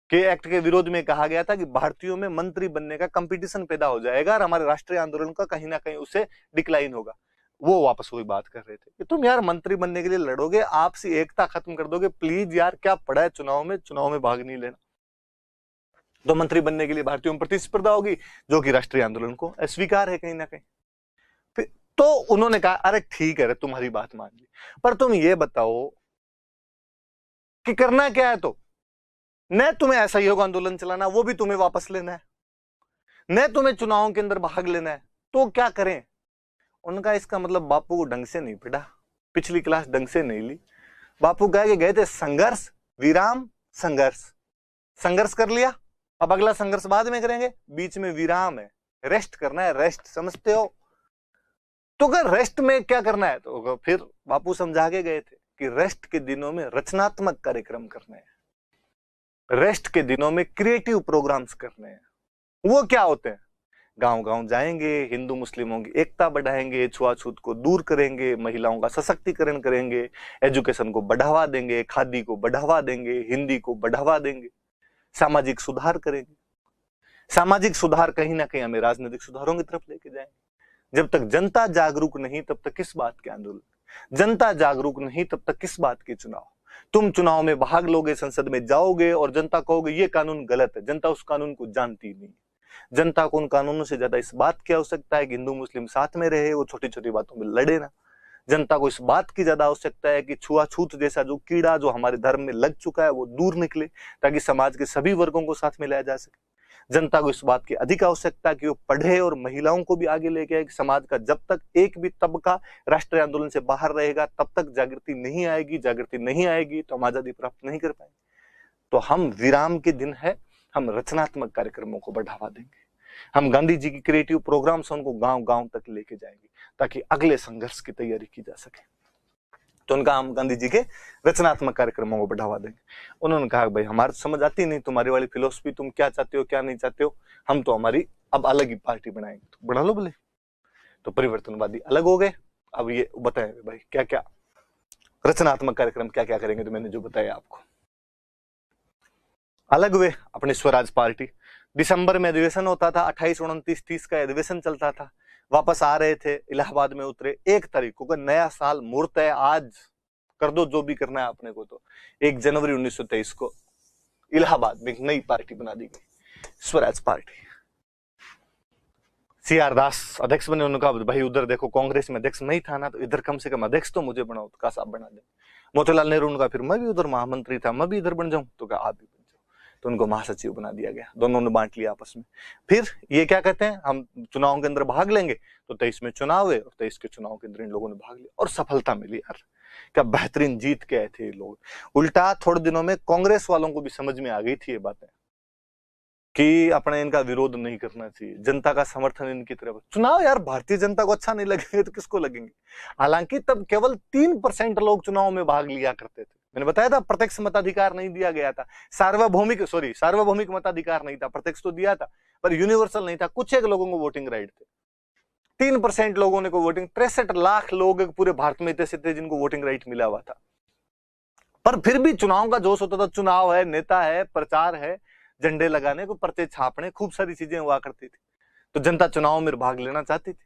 कि एक्ट के विरोध में कहा गया था कि भारतीयों में मंत्री बनने का कंपटीशन पैदा हो जाएगा और हमारे राष्ट्रीय आंदोलन का कहीं ना कहीं उससे डिक्लाइन होगा। वो वापस वही बात कर रहे थे कि तुम यार मंत्री बनने के लिए लड़ोगे, आपसी एकता खत्म कर दोगे, प्लीज यार क्या पड़ा है चुनाव में भाग नहीं लेना। तो मंत्री बनने के लिए भारतीयों में प्रतिस्पर्धा होगी, जो कि राष्ट्रीय आंदोलन को अस्वीकार है कहीं ना कहीं। फिर तो उन्होंने कहा अरे ठीक है, तुम्हारी बात मान ली, पर तुम ये बताओ कि करना क्या है? तो न तुम्हें असहयोग आंदोलन चलाना, वो भी तुम्हें वापस लेना है, न तुम्हें चुनावों के अंदर भाग लेना है, तो क्या करें? उनका इसका मतलब बापू को ढंग से नहीं पढ़ा, पिछली क्लास ढंग से नहीं ली। बापू कह के गए थे संघर्ष विराम संघर्ष, संघर्ष कर लिया, अब अगला संघर्ष बाद में करेंगे, बीच में विराम है, रेस्ट करना है, रेस्ट समझते हो? तो अगर रेस्ट में क्या करना है? तो फिर बापू समझा के गए थे कि रेस्ट के दिनों में रचनात्मक कार्यक्रम करने हैं, रेस्ट के दिनों में क्रिएटिव प्रोग्राम्स करने हैं। वो क्या होते हैं? गांव गांव जाएंगे, हिंदू मुस्लिमों की एकता बढ़ाएंगे, छुआछूत को दूर करेंगे, महिलाओं का सशक्तिकरण करेंगे, एजुकेशन को बढ़ावा देंगे, खादी को बढ़ावा देंगे, हिंदी को बढ़ावा देंगे, सामाजिक सुधार करेंगे। सामाजिक सुधार कहीं ना कहीं हमें राजनीतिक सुधारों की तरफ लेके जाएंगे। जब तक जनता जागरूक नहीं तब तक किस बात के आंदोलन, जनता जागरूक नहीं तब तक किस बात के चुनाव। तुम चुनाव में भाग लोगे, संसद में जाओगे और जनता कहोगे ये कानून गलत है। जनता उस कानून को जानती नहीं। जनता को उन कानूनों से ज्यादा इस बात की आवश्यकता है कि हिंदू मुस्लिम साथ में रहे, वो छोटी छोटी बातों में लड़े ना। जनता को इस बात की ज्यादा आवश्यकता है कि छुआछूत जैसा जो कीड़ा जो हमारे धर्म में लग चुका है वो दूर निकले, ताकि समाज के सभी वर्गों को साथ में लाया जा सके। जनता को इस बात की अधिक आवश्यकता है कि वो पढ़े और महिलाओं को भी आगे लेके आए, कि समाज का जब तक एक भी तबका राष्ट्रीय आंदोलन से बाहर रहेगा तब तक जागृति नहीं आएगी। जागृति नहीं आएगी तो हम आजादी प्राप्त नहीं कर पाएंगे। तो हम विराम के दिन है, हम रचनात्मक कार्यक्रमों को बढ़ावा देंगे। हम गांधी जी की क्रिएटिव प्रोग्राम्स उनको गांव गांव तक लेके जाएंगे ताकि अगले संघर्ष की तैयारी की जा सके। तो उनका हम गांधी जी के रचनात्मक कार्यक्रमों को बढ़ावा देंगे। उन्होंने कहा भाई हमारी समझ आती नहीं तुम्हारी वाली फिलोसफी, तुम क्या चाहते हो क्या नहीं चाहते हो, हम तो हमारी अब अलग ही पार्टी बनाएंगे। तो बढ़ा लो बोले। तो परिवर्तनवादी अलग हो गए। अब ये बताएं भाई क्या क्या रचनात्मक कार्यक्रम क्या क्या करेंगे। तो मैंने जो बताया आपको, अलग हुए अपनी स्वराज पार्टी। दिसंबर में अधिवेशन होता था, 28, 29, 30 का अधिवेशन चलता था। वापस आ रहे थे, इलाहाबाद में उतरे। 1 तारीख को नया साल मुहूर्त है, आज कर दो जो भी करना है अपने को। तो 1 जनवरी 1923 को इलाहाबाद में एक नई पार्टी बना दी गई, स्वराज पार्टी। CR दास अध्यक्ष बने। उन्होंने कहा भाई उधर देखो कांग्रेस में अध्यक्ष नहीं था ना, तो इधर कम से कम अध्यक्ष तो मुझे बनाओ। तो कहा साहब बना दे। मोतीलाल नेहरू ने कहा फिर मैं भी उधर महामंत्री था, मैं भी इधर बन जाऊं। तो कहा आप भी बन जाओ। तो उनको महासचिव बना दिया गया। दोनों ने बांट लिया आपस में। फिर ये क्या कहते हैं, हम चुनाव के अंदर भाग लेंगे। तो 23 में चुनाव हुए और 23 के चुनाव के अंदर इन लोगों ने भाग लिया और सफलता मिली। यार क्या बेहतरीन जीत के आए थे ये लोग। उल्टा थोड़े दिनों में कांग्रेस वालों को भी समझ में आ गई थी ये बातें कि अपने इनका विरोध नहीं करना चाहिए, जनता का समर्थन इनकी तरफ। चुनाव यार भारतीय जनता को अच्छा नहीं लगेंगे तो किसको लगेंगे। हालांकि तब केवल 3% लोग चुनाव में भाग लिया करते थे। मैंने बताया था प्रत्यक्ष मताधिकार नहीं दिया गया था, सार्वभौमिक मताधिकार नहीं था। प्रत्यक्ष तो दिया था पर यूनिवर्सल नहीं था। कुछ एक लोगों को वोटिंग राइट थे। 3% लोगों ने को वोटिंग, 63 लाख लोग पूरे भारत में ऐसे थे जिनको वोटिंग राइट मिला हुआ था। पर फिर भी चुनाव का जोश होता था। चुनाव है, नेता है, प्रचार है, झंडे लगाने को, पर्चे छापने, खूब सारी चीजें हुआ करती थी। तो जनता चुनाव में भाग लेना चाहती थी।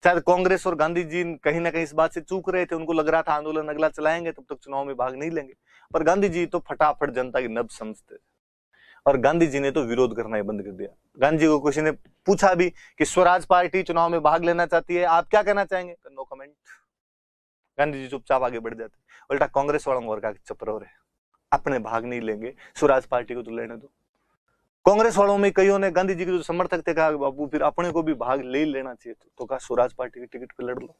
शायद कांग्रेस और गांधी जी कहीं ना कहीं इस बात से चूक रहे थे। उनको लग रहा था आंदोलन अगला चलाएंगे तब तक चुनाव में भाग नहीं लेंगे। पर गांधी जी तो फटाफट जनता की नब्ज समझते थे और गांधी जी ने तो विरोध करना ही बंद कर दिया। गांधी जी को किसी ने पूछा भी कि स्वराज पार्टी चुनाव में भाग लेना चाहती है, आप क्या कहना चाहेंगे? तो नो कमेंट। गांधी जी चुपचाप आगे बढ़ जाते। उल्टा कांग्रेस वालों को और चुप रहो रे, अपने भाग नहीं लेंगे, स्वराज पार्टी को तो लेने दो। कांग्रेस वालों में कईयों ने गांधी जी के जो समर्थक थे कहा बाबू फिर अपने को भी भाग ले लेना चाहिए। तो कहा स्वराज पार्टी की टिकट पे लड़ लो।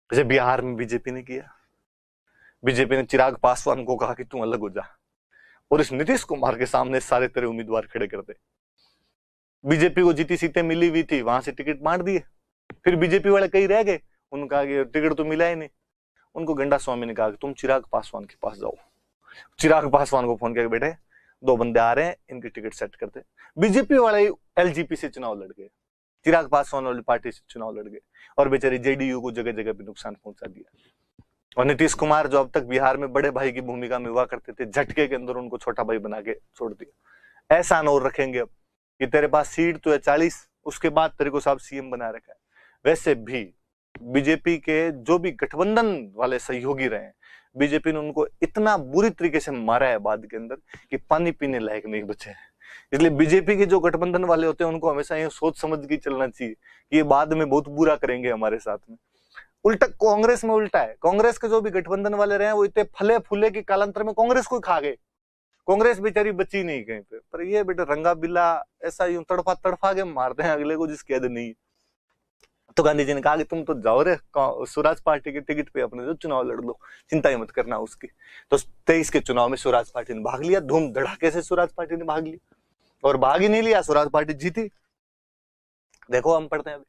जैसे बिहार में बीजेपी ने किया। बीजेपी ने चिराग पासवान को कहा कि तू अलग हो जा और इस नीतीश कुमार के सामने सारे तेरे उम्मीदवार खड़े कर दे। बीजेपी को जीती सीटें मिली हुई थी, वहां से टिकट बांट दिए। फिर बीजेपी वाले कई रह गए, उनका टिकट तो मिला ही नहीं। उनको गंडा स्वामी ने कहा कि तुम चिराग पासवान के पास जाओ। चिराग पासवान को फोन किया, बेटे 2 बंदे आ रहे हैं, इनकी टिकट सेट करते। बीजेपी वाले LGP से चुनाव लड़ गए, चिराग पासवान वाली पार्टी से चुनाव लड़ गए और बेचारी JDU को जगह जगह पे नुकसान पहुंचा दिया। और नीतीश कुमार जो अब तक बिहार में बड़े भाई की भूमिका में हुआ करते थे, झटके के अंदर उनको छोटा भाई बना के छोड़ दिया। ऐसा नोर रखेंगे अब कि तेरे पास सीट तो है 40, उसके बाद तेरे को साहब CM बना रखा है। वैसे भी बीजेपी के जो भी गठबंधन वाले सहयोगी रहे, बीजेपी ने उनको इतना बुरी तरीके से मारा है बाद के अंदर कि पानी पीने लायक नहीं बचे हैं। इसलिए बीजेपी के जो गठबंधन वाले होते हैं उनको हमेशा ये सोच समझ के चलना चाहिए कि ये बाद में बहुत बुरा करेंगे हमारे साथ में। उल्टा कांग्रेस में उल्टा है। कांग्रेस के जो भी गठबंधन वाले रहे वो इतने फले फूले कि कालांतर में कांग्रेस को खा गए। कांग्रेस बेचारी बची नहीं कहीं पे। पर ये बेटा रंगा बिल्ला ऐसा यूं तड़फा तड़फा के मारते हैं अगले को जिसकी हद नहीं। तो गांधी जी ने कहा कि तुम तो जाओ रे स्वराज पार्टी के टिकट पे अपने जो चुनाव लड़ लो, चिंता ही मत करना उसकी। तो 23 के चुनाव में स्वराज पार्टी ने भाग लिया, धूम धड़ाके से स्वराज पार्टी ने भाग लिया और भाग ही नहीं लिया, स्वराज पार्टी जीती। देखो हम पढ़ते हैं अभी।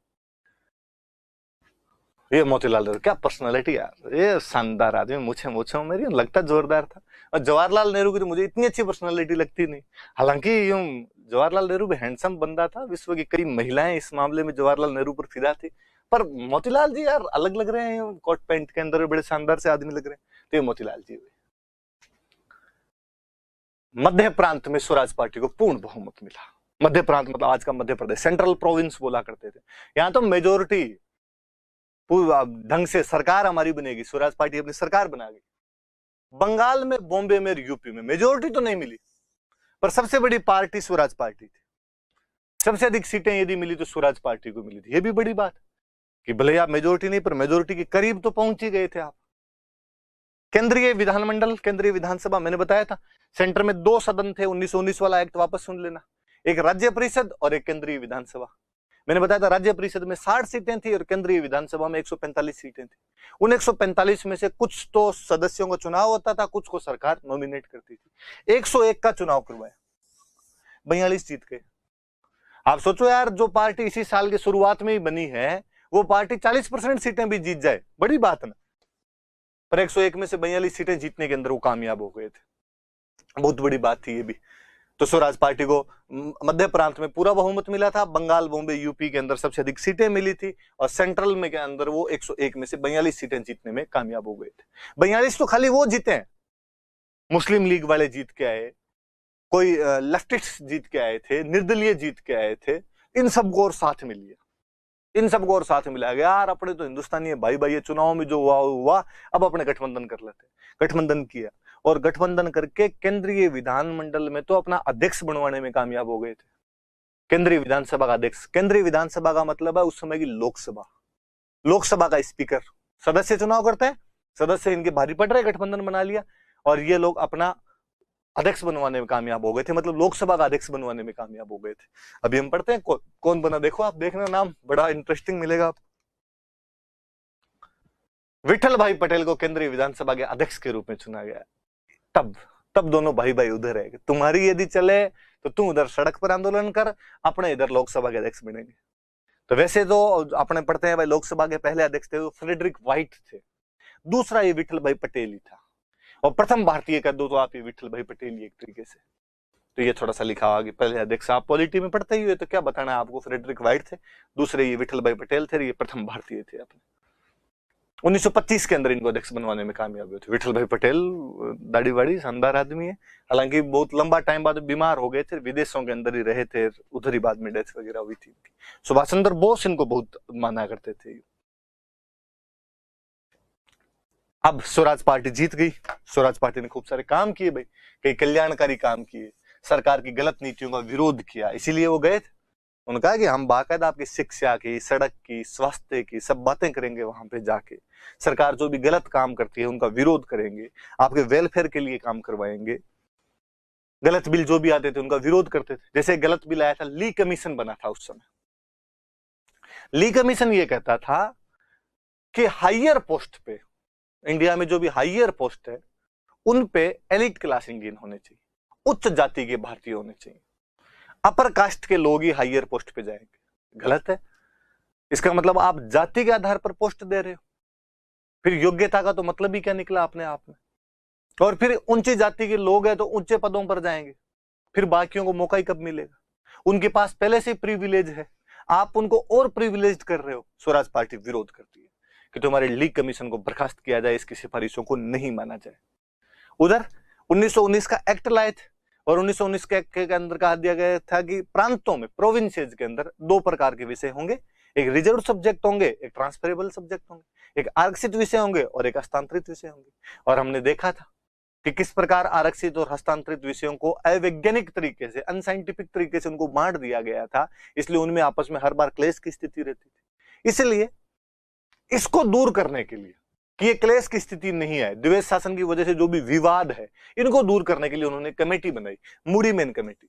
ये मोतीलाल नेहरू क्या पर्सनालिटी यार, ये शानदार आदमी, मुझे मेरी लगता जोरदार था। और जवाहरलाल नेहरू की तो मुझे इतनी अच्छी पर्सनालिटी लगती नहीं। हालांकि यूं जवाहरलाल नेहरू भी हैंडसम बंदा था, विश्व की कई महिलाएं इस मामले में जवाहरलाल नेहरू पर फिदा थी। पर मोतीलाल जी यार अलग लग रहे हैं, कोट पैंट के अंदर बड़े शानदार से आदमी लग रहे हैं। तो ये मोतीलाल जी हुए। मध्य प्रांत में स्वराज पार्टी को पूर्ण बहुमत मिला। मध्य प्रांत मतलब आज का मध्य प्रदेश, सेंट्रल प्रोविंस बोला करते थे। यहाँ तो मेजोरिटी ढंग से सरकार हमारी बनेगी, स्वराज पार्टी अपनी सरकार बना गई। बंगाल में, बॉम्बे में, यूपी में मेजोरिटी तो नहीं मिली, पर सबसे बड़ी पार्टी स्वराज पार्टी थी। सबसे अधिक सीटें यदि मिली तो स्वराज पार्टी को मिली थी। ये भी बड़ी बात कि भले आप मेजोरिटी नहीं, पर मेजोरिटी के करीब तो पहुंच ही गए थे आप। केंद्रीय विधानमंडल, केंद्रीय विधानसभा, मैंने बताया था सेंटर में 2 सदन थे। 1919 वाला एक्ट वापस सुन लेना, एक राज्य परिषद और एक केंद्रीय विधानसभा। मैंने बताया था राज्य परिषद में 60 सीटें थी और केंद्रीय विधानसभा में 145 सीटें थी। उन 145 में से कुछ तो सदस्यों का चुनाव होता था, कुछ को सरकार नॉमिनेट करती थी। 101 का चुनाव करवाया, 42 जीत गए। आप सोचो यार, जो पार्टी इसी साल की शुरुआत में ही बनी है, वो पार्टी 40% सीटें भी जीत जाए, बड़ी बात ना। पर 101 में से 42 सीटें जीतने के अंदर वो कामयाब हो गए थे, बहुत बड़ी बात थी ये भी। तो स्वराज पार्टी को मध्य प्रांत में पूरा बहुमत मिला था, बंगाल, बॉम्बे, यूपी के अंदर सबसे अधिक सीटें मिली थी, और सेंट्रल में के अंदर वो 101 में से 42 सीटें जीतने में कामयाब हो गए थे। 42 तो खाली वो जीते हैं, मुस्लिम लीग वाले जीत के आए, कोई लेफ्टिस्ट जीत के आए थे, निर्दलीय जीत के आए थे, इन सबको और साथ में लिया, इन सबको और साथ मिला गया। यार अपने तो हिंदुस्तानी है भाई, ये चुनाव में जो हुआ अब अपने गठबंधन कर लेते। गठबंधन किया और गठबंधन करके केंद्रीय विधानमंडल में तो अपना अध्यक्ष बनवाने में कामयाब हो गए थे। केंद्रीय विधानसभा का अध्यक्ष, केंद्रीय विधानसभा का मतलब है उस समय की लोकसभा, लोकसभा का स्पीकर। सदस्य चुनाव करते हैं, सदस्य इनके भारी पड़ रहे, गठबंधन बना लिया और ये लोग अपना अध्यक्ष बनवाने में कामयाब हो गए थे, मतलब लोकसभा का अध्यक्ष बनवाने में कामयाब हो गए थे। अभी हम पढ़ते हैं कौन बना, देखो आप, देखना नाम बड़ा इंटरेस्टिंग मिलेगा आपको। विठल भाई पटेल को केंद्रीय विधानसभा के अध्यक्ष के रूप में चुना गया। तब दोनों भाई भाई उधर है, तुम्हारी यदि चले तो तुम उधर सड़क पर आंदोलन कर, अपने इधर लोकसभा के अध्यक्ष बनेंगे। तो वैसे तो अपने पढ़ते हैं भाई, लोकसभा के पहले अध्यक्ष थे वो फ्रेडरिक व्हाइट थे, दूसरा ये विठल भाई पटेल ही था, और प्रथम भारतीय कर दो तो आप ये विठल भाई पटेल ही एक तरीके से। तो ये थोड़ा सा लिखा हुआ कि पहले अध्यक्ष, आप पॉलिटी में पढ़ते ही हुए तो क्या बताना है आपको, फ्रेडरिक व्हाइट थे, दूसरे ये विठल भाई पटेल थे, ये प्रथम भारतीय थे अपने। 1925 के अंदर इनको अध्यक्ष बनवाने में कामयाब हुए थे। विठल भाई पटेल दाढ़ी वाड़ी शानदार आदमी है, हालांकि बहुत लंबा टाइम बाद बीमार हो गए थे, विदेशों के अंदर ही रहे थे, उधर ही बाद में डेथ वगैरह हुई थी। सुभाष चंद्र बोस इनको बहुत माना करते थे। अब स्वराज पार्टी जीत गई, स्वराज पार्टी ने खूब सारे काम किए भाई, कई कल्याणकारी काम किए, सरकार की गलत नीतियों का विरोध किया, इसीलिए वो गए थे। उन्होंने कहा कि हम बाकायदा आपकी शिक्षा की, सड़क की, स्वास्थ्य की सब बातें करेंगे, वहां पे जाके सरकार जो भी गलत काम करती है उनका विरोध करेंगे, आपके वेलफेयर के लिए काम करवाएंगे। गलत बिल जो भी आते थे उनका विरोध करते थे। जैसे गलत बिल आया था, ली कमीशन बना था उस समय। ली कमीशन ये कहता था कि हायर पोस्ट पे, इंडिया में जो भी हायर पोस्ट है उन पे एलिट क्लास इंडियन होने चाहिए, उच्च जाति के भारतीय होने चाहिए, अपर कास्ट के लोग ही हायर पोस्ट पे जाएंगे। गलत है, इसका मतलब आप जाति के आधार पर पोस्ट दे रहे हो, फिर योग्यता का तो मतलब ही क्या निकला अपने आप में। और फिर ऊंची जाति के लोग हैं तो ऊंचे पदों पर जाएंगे, फिर बाकियों को मौका ही कब मिलेगा, उनके पास पहले से प्रिविलेज है, आप उनको और प्रिविलेज कर रहे हो। स्वराज पार्टी विरोध करती है कि तुम्हारे लीग कमीशन को बर्खास्त किया जाए, इसकी सिफारिशों को नहीं माना जाए। उधर 1919 का एक्ट लाए थे और 1919 के एक्ट के अंदर कहा दिया गया था कि प्रांतों में, प्रोविंसेस के अंदर 2 प्रकार के विषय होंगे, एक रिजर्व सब्जेक्ट होंगे, एक ट्रांसफरेबल सब्जेक्ट होंगे, एक आरक्षित विषय होंगे और एक हस्तांतरित विषय होंगे। और हमने देखा था कि किस प्रकार आरक्षित और हस्तांतरित विषयों को अवैज्ञानिक तरीके से, अनसाइंटिफिक तरीके से उनको बांट दिया गया था, इसलिए उनमें आपस में हर बार क्लेश की स्थिति रहती थी। इसलिए इसको दूर करने के लिए कि ये क्लेश की स्थिति नहीं है, द्विवेद शासन की वजह से जो भी विवाद है, इनको दूर करने के लिए उन्होंने कमेटी बनाई, मूडीमैन कमेटी,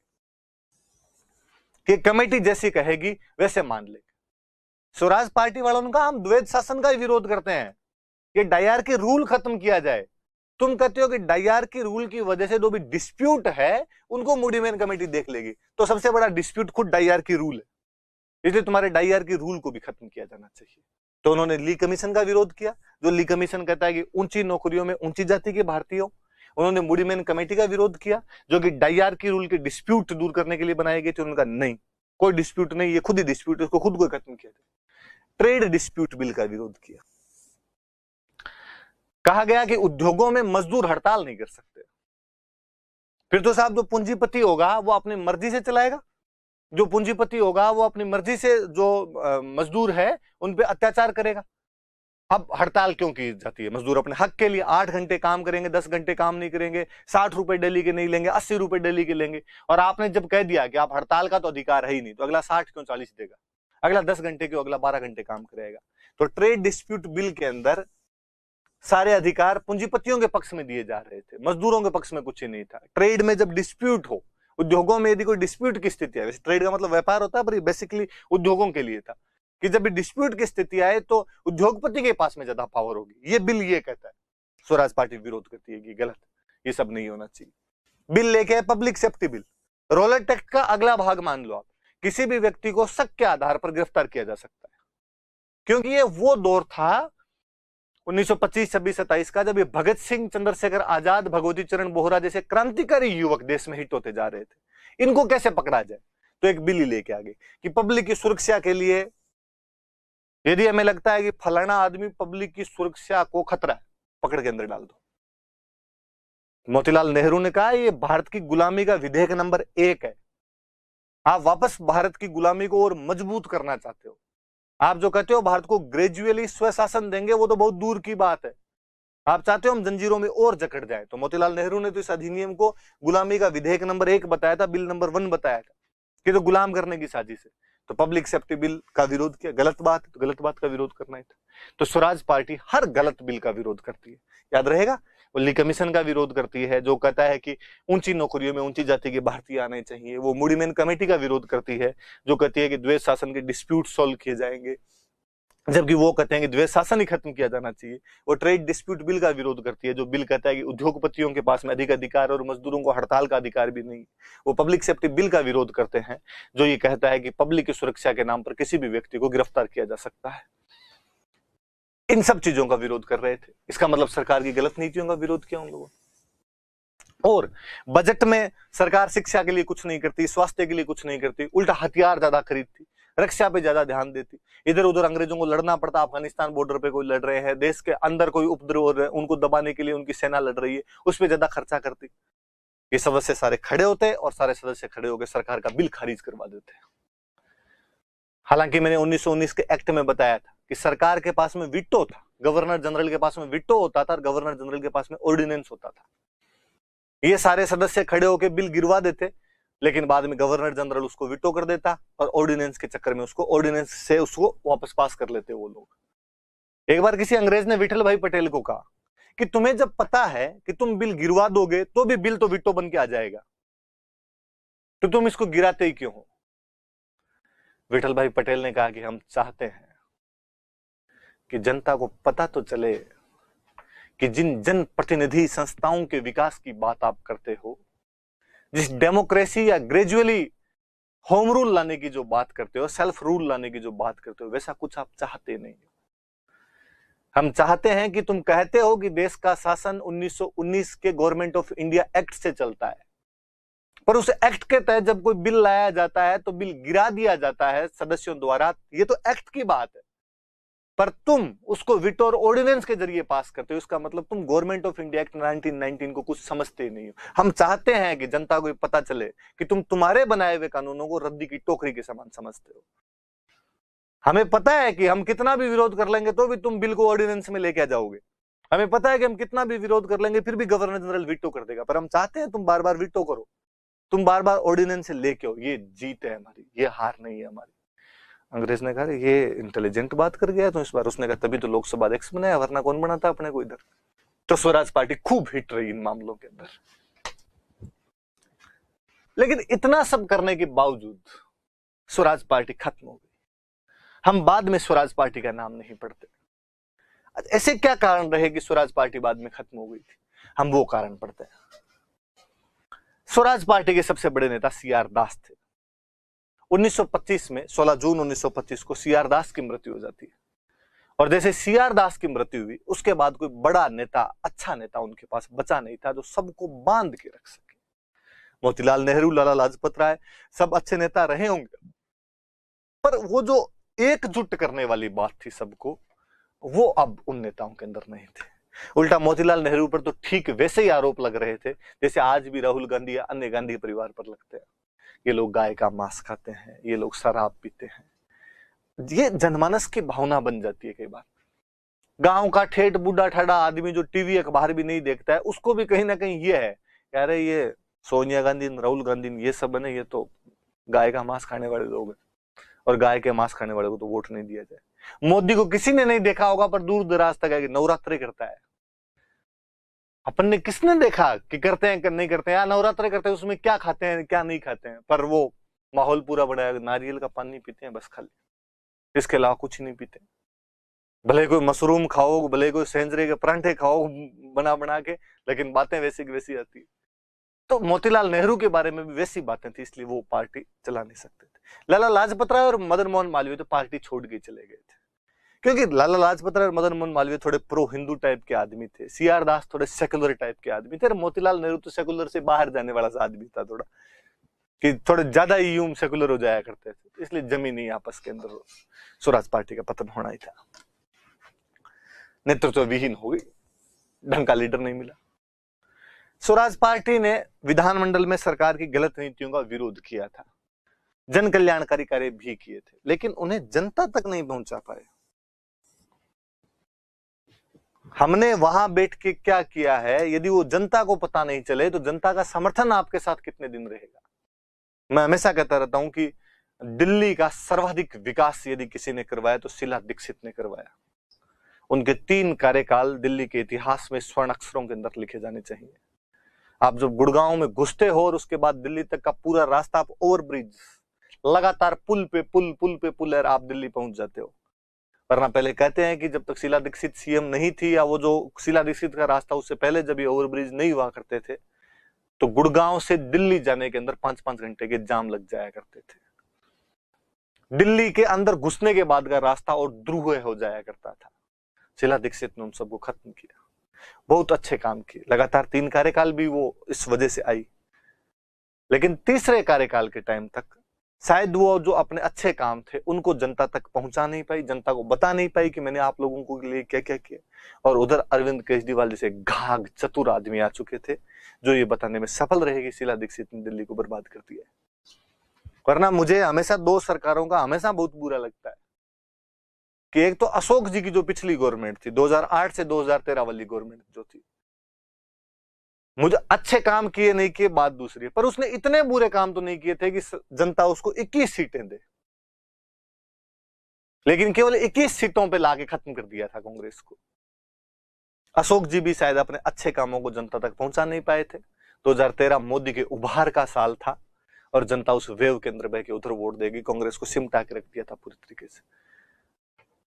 कि कमेटी जैसी कहेगी वैसे मान लेंगे। स्वराज पार्टी वालों ने कहा हम द्वैध शासन का ही विरोध करते हैं, ये डायरकी रूल खत्म किया जाए। तुम कहते हो कि डायरकी रूल की वजह से जो भी डिस्प्यूट है उनको मूडीमैन कमेटी देख लेगी, तो सबसे बड़ा डिस्प्यूट खुद डायरकी रूल है, इसलिए तुम्हारे डायरकी रूल को भी खत्म किया जाना चाहिए। तो उन्होंने ली कमीशन का विरोध किया, जो ली कमीशन कहता है कि ऊंची नौकरियों में ऊंची जाति के भारतीय हो। उन्होंने मूडीमैन कमेटी का विरोध किया, जो कि डायरकी रूल के डिस्प्यूट दूर करने के लिए बनाई गई थी। उन्होंने कहा नहीं, कोई डिस्प्यूट नहीं, ये खुद ही डिस्प्यूट, इसको खुद को खत्म किया जाए। ट्रेड डिस्प्यूट बिल का विरोध किया, कहा गया कि उद्योगों में मजदूर हड़ताल नहीं कर सकते, फिर तो साहब जो पूंजीपति होगा वो अपनी मर्जी से चलाएगा, जो पूंजीपति होगा वो अपनी मर्जी से जो मजदूर है उन पे अत्याचार करेगा। अब हड़ताल क्यों की जाती है? मजदूर अपने हक के लिए 8 घंटे काम करेंगे, 10 घंटे काम नहीं करेंगे, 60 रुपए डेली के नहीं लेंगे, 80 रुपए डेली के लेंगे। और आपने जब कह दिया कि आप हड़ताल का तो अधिकार है ही नहीं, तो अगला 60 क्यों 40 देगा? अगला 10 घंटे क्यों अगला 12 घंटे काम करेगा? तो ट्रेड डिस्प्यूट बिल के अंदर सारे अधिकार पूंजीपतियों के पक्ष में दिए जा रहे थे, मजदूरों के पक्ष में कुछ ही नहीं था। ट्रेड में जब डिस्प्यूट हो, उद्योगों में यदि कोई डिस्प्यूट की स्थिति है, वैसे ट्रेड का मतलब व्यापार होता है, पर बेसिकली उद्योगों के लिए था कि जब भी डिस्प्यूट की स्थिति आए तो उद्योगपति के पास में ज्यादा पावर होगी। ये बिल ये कहता है। स्वराज पार्टी विरोध करती है कि गलत, ये सब नहीं होना चाहिए। बिल लेके public safety bill, Rowlatt act का अगला भाग मान लो आप, किसी भी व्यक्ति को शक के आधार पर गिरफ्तार किया जा सकता है, क्योंकि ये वो दौर था 1925, 26, 27 का, जब ये भगत सिंह, चंद्रशेखर आजाद, भगवती चरण बोहरा जैसे क्रांतिकारी युवक देश में हिट होते जा रहे थे। इनको कैसे पकड़ा जाए? तो एक बिल ही लेके आ गए कि पब्लिक की सुरक्षा के लिए यदि हमें लगता है कि फलाना आदमी पब्लिक की सुरक्षा को खतरा है, पकड़ के अंदर डाल दो। मोतीलाल नेहरू ने कहा ये भारत की गुलामी का विधेयक नंबर 1 है। आप वापस भारत की गुलामी को और मजबूत करना चाहते हो। आप जो कहते हो भारत को ग्रेजुअली स्वशासन देंगे, वो तो बहुत दूर की बात है। आप चाहते हो हम जंजीरों में और जकड़ जाए। तो मोतीलाल नेहरू ने तो इस अधिनियम को गुलामी का विधेयक नंबर 1 बताया था, बिल नंबर 1 बताया था कि तो गुलाम करने की साजिश है। तो पब्लिक सेफ्टी बिल का विरोध किया, गलत बात है, तो गलत बात का विरोध करना ही था। तो स्वराज पार्टी हर गलत बिल का विरोध करती है, याद रहेगा। वो ली कमीशन का विरोध करती है जो कहता है कि ऊंची नौकरियों में ऊंची जाति के भारतीय आने चाहिए। वो मूडीमैन कमेटी का विरोध करती है जो कहती है कि द्वेष शासन के डिस्प्यूट सॉल्व किए जाएंगे, जबकि वो कहते हैं कि द्वेष शासन ही खत्म किया जाना चाहिए। वो ट्रेड डिस्प्यूट बिल का विरोध करती है जो बिल कहता है कि उद्योगपतियों के पास में अधिक अधिकार और मजदूरों को हड़ताल का अधिकार भी नहीं। वो पब्लिक सेफ्टी बिल का विरोध करते हैं जो ये कहता है कि पब्लिक की सुरक्षा के नाम पर किसी भी व्यक्ति को गिरफ्तार किया जा सकता है। इन सब चीजों का विरोध कर रहे थे। इसका मतलब सरकार की गलत नीतियों का विरोध किया उन लोगों। और बजट में सरकार शिक्षा के लिए कुछ नहीं करती, स्वास्थ्य के लिए कुछ नहीं करती, उल्टा हथियार ज्यादा खरीदती, रक्षा पे ज्यादा ध्यान देती। इधर उधर अंग्रेजों को लड़ना पड़ता, अफगानिस्तान बॉर्डर पे कोई लड़ रहे हैं, देश के अंदर कोई उपद्रव हो रहे हैं, उनको दबाने के लिए उनकी सेना लड़ रही है, उस पर ज्यादा खर्चा करती। ये सदस्य सारे खड़े होते और सारे सदस्य खड़े होकर सरकार का बिल खारिज करवा देते। हालांकि मैंने 1919 के एक्ट में बताया था कि सरकार के पास में वीटो था, गवर्नर जनरल के पास में वीटो होता था और गवर्नर जनरल के पास में ऑर्डिनेंस होता था। ये सारे सदस्य खड़े होकर बिल गिरवा देते, लेकिन बाद में गवर्नर जनरल उसको वीटो कर देता और ऑर्डिनेंस के चक्कर में उसको ऑर्डिनेंस से उसको वापस पास कर लेते वो लोग। एक बार किसी अंग्रेज ने विठल भाई पटेल को कहा कि तुम्हें जब पता है कि तुम बिल गिरवा दोगे तो भी बिल तो वीटो बन के आ जाएगा, तो तुम इसको गिराते ही क्यों हो? विठल भाई पटेल ने कहा कि हम चाहते हैं कि जनता को पता तो चले कि जिन जन प्रतिनिधि संस्थाओं के विकास की बात आप करते हो, जिस डेमोक्रेसी या ग्रेजुअली होम रूल लाने की जो बात करते हो, सेल्फ रूल लाने की जो बात करते हो, वैसा कुछ आप चाहते नहीं हो। हम चाहते हैं कि तुम कहते हो कि देश का शासन 1919 के गवर्नमेंट ऑफ इंडिया एक्ट से चलता है, पर उस एक्ट के तहत जब कोई बिल लाया जाता है तो बिल गिरा दिया जाता है सदस्यों द्वारा। ये तो एक्ट की बात है, पर तुम उसको वीटो और ऑर्डिनेंस के जरिए पास करते हो। इसका मतलब तुम गवर्नमेंट ऑफ इंडिया एक्ट 1919 को कुछ समझते नहीं हो। हम चाहते हैं कि जनता को पता चले कि तुम तुम्हारे बनाए हुए कानूनों को रद्दी की टोकरी के समान समझते हो। हमें पता है कि हम कितना भी विरोध कर लेंगे तो भी तुम बिल को ऑर्डिनेंस में लेके आ जाओगे। हमें पता है कि हम कितना भी विरोध कर लेंगे फिर भी गवर्नर जनरल वीटो कर देगा, पर हम चाहते हैं तुम बार बार वीटो करो, तुम बार बार ऑर्डिनेंस से लेके आओ। ये जीत है हमारी, ये हार नहीं है हमारी। अंग्रेज ने कहा ये इंटेलिजेंट बात कर गया तो इस बार। उसने कहा तभी तो लोकसभा अध्यक्ष बनाया, वरना कौन बनाता अपने को इधर। तो स्वराज पार्टी खूब हिट रही इन मामलों के अंदर। लेकिन इतना सब करने के बावजूद स्वराज पार्टी खत्म हो गई। हम बाद में स्वराज पार्टी का नाम नहीं पढ़ते। ऐसे क्या कारण रहे कि स्वराज पार्टी बाद में खत्म हो गई थी? हम वो कारण पढ़ते हैं। स्वराज पार्टी के सबसे बड़े नेता सीआर दास थे। 1925 में 16 जून 1925 को सीआर दास की मृत्यु हो जाती है। और जैसे सीआर दास की मृत्यु हुई उसके बाद कोई बड़ा नेता, अच्छा नेता उनके पास बचा नहीं था जो सबको बांध के रख सके। मोतीलाल नेहरू, लाला लाजपत राय सब अच्छे नेता रहे होंगे, पर वो जो एकजुट करने वाली बात थी सबको, वो अब उन नेताओं के अंदर नहीं थे। उल्टा मोतीलाल नेहरू पर तो ठीक वैसे ही आरोप लग रहे थे जैसे आज भी राहुल गांधी या अन्य गांधी परिवार पर लगते हैं। ये लोग गाय का मांस खाते हैं, ये लोग शराब पीते हैं। ये जनमानस की भावना बन जाती है कई बार। गांव का ठेठ बूढ़ा ठाडा आदमी जो टीवी अखबार भी नहीं देखता है, उसको भी कहीं ना कहीं ये है कि अरे ये सोनिया गांधी, राहुल गांधी, ये सब है, ये तो गाय का मांस खाने वाले लोग हैं, और गाय के मांस खाने वाले को तो वोट नहीं दिया जाए। मोदी को किसी ने नहीं देखा होगा, पर दूर दराज तक है कि नवरात्रि करता है। अपन ने किसने देखा कि करते हैं कि नहीं करते हैं, या नवरात्रि करते हैं उसमें क्या खाते हैं क्या नहीं खाते हैं, पर वो माहौल पूरा बनाया, नारियल का पानी पीते हैं बस खाली, इसके अलावा कुछ नहीं पीते। भले कोई मशरूम खाओ, भले कोई सेंजरे के परांठे खाओ बना बना के, लेकिन बातें वैसी की वैसी आती है। तो मोतीलाल नेहरू के बारे में भी वैसी बातें थी, इसलिए वो पार्टी चला नहीं सकते थे। लाला लाजपत राय और मदन मोहन मालवीय तो पार्टी छोड़ के चले गए थे, क्योंकि लाला लाजपत राय और मदन मोहन मालवीय थोड़े प्रो हिंदू टाइप के आदमी थे, सीआर दास थोड़े सेकुलर टाइप के आदमी थे, और मोतीलाल नेहरू तो सेकुलर से बाहर जाने वाला सा आदमी था थोड़ा, कि थोड़े ज्यादा ही यूं सेकुलर हो जाया करते थे, इसलिए जमीनी आपस के अंदर स्वराज पार्टी का पतन होना ही था। नेतृत्व विहीन हो गई, ढंग का लीडर नहीं मिला। स्वराज पार्टी ने विधानमंडल में सरकार की गलत नीतियों का विरोध किया था, जन कल्याणकारी कार्य भी किए थे, लेकिन उन्हें जनता तक नहीं पहुंचा पाए। हमने वहां बैठ के क्या किया है, यदि वो जनता को पता नहीं चले तो जनता का समर्थन आपके साथ कितने दिन रहेगा। मैं हमेशा कहता रहता हूं कि दिल्ली का सर्वाधिक विकास यदि किसी ने करवाया तो शीला दीक्षित ने करवाया। उनके 3 कार्यकाल दिल्ली के इतिहास में स्वर्ण अक्षरों के अंदर लिखे जाने चाहिए। आप जब गुड़गांव में घुसते हो और उसके बाद दिल्ली तक का पूरा रास्ता आप ओवरब्रिज, लगातार पुल पे पुल है, आप दिल्ली पहुंच जाते हो। वरना पहले कहते हैं कि जब तक शीला दीक्षित सीएम नहीं थी, या वो जो शीला दीक्षित का रास्ता उससे पहले जब ये ओवरब्रिज नहीं हुआ करते थे, तो गुड़गांव से दिल्ली जाने के अंदर 5-5 घंटे के जाम लग जाया करते थे। दिल्ली के अंदर घुसने के बाद का रास्ता और ध्रुव हो जाया करता था। शीला दीक्षित ने उन सबको खत्म किया, बहुत अच्छे काम किए, लगातार 3 कार्यकाल भी वो इस वजह से आई। लेकिन तीसरे कार्यकाल के टाइम तक शायद वो जो अपने अच्छे काम थे उनको जनता तक पहुंचा नहीं पाई, जनता को बता नहीं पाई कि मैंने आप लोगों को लिए क्या क्या किया। और उधर अरविंद केजरीवाल जैसे घाघ चतुर आदमी आ चुके थे जो ये बताने में सफल रहे कि शीला दीक्षित ने दिल्ली को बर्बाद कर दिया। वरना मुझे हमेशा 2 सरकारों का हमेशा बहुत बुरा लगता है कि एक तो अशोक जी की जो पिछली गवर्नमेंट थी 2008 से 2013 वाली गवर्नमेंट जो थी, मुझे अच्छे काम किए नहीं किए बात दूसरी है, पर उसने इतने बुरे काम तो नहीं किए थे कि जनता उसको 21 सीटें दे, लेकिन केवल 21 सीटों पे लाके खत्म कर दिया था कांग्रेस को। अशोक जी भी शायद अपने अच्छे कामों को जनता तक पहुंचा नहीं पाए थे। 2013 मोदी के उभार का साल था और जनता उस वेव के अंदर बह के उधर वोट देगी, कांग्रेस को सिमटा के रख दिया था पूरी तरीके से।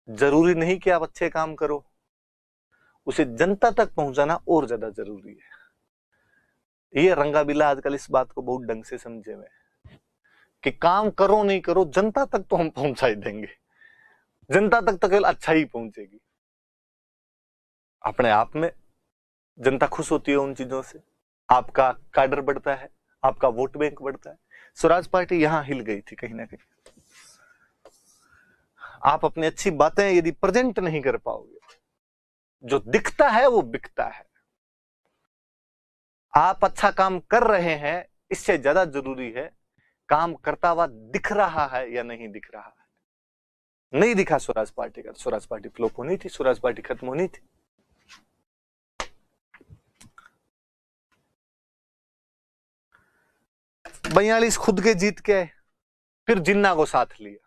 जरूरी नहीं कि आप अच्छे काम करो, उसे जनता तक पहुंचाना और ज्यादा जरूरी है। ये रंगाबिला आजकल इस बात को बहुत ढंग से समझे हुए कि काम करो नहीं करो जनता तक तो हम पहुंचा ही देंगे, जनता तक तो केवल अच्छा ही पहुंचेगी। अपने आप में जनता खुश होती है उन चीजों से, आपका काडर बढ़ता है, आपका वोट बैंक बढ़ता है। स्वराज पार्टी यहां हिल गई थी कहीं ना कहीं। आप अपनी अच्छी बातें यदि प्रेजेंट नहीं कर पाओगे, जो दिखता है वो बिकता है। आप अच्छा काम कर रहे हैं, इससे ज्यादा जरूरी है काम करता हुआ दिख रहा है या नहीं दिख रहा है। नहीं दिखा स्वराज पार्टी का, स्वराज पार्टी फ्लॉप होनी थी, स्वराज पार्टी खत्म होनी थी। बयालीस खुद के जीत के आए, फिर जिन्ना को साथ लिया,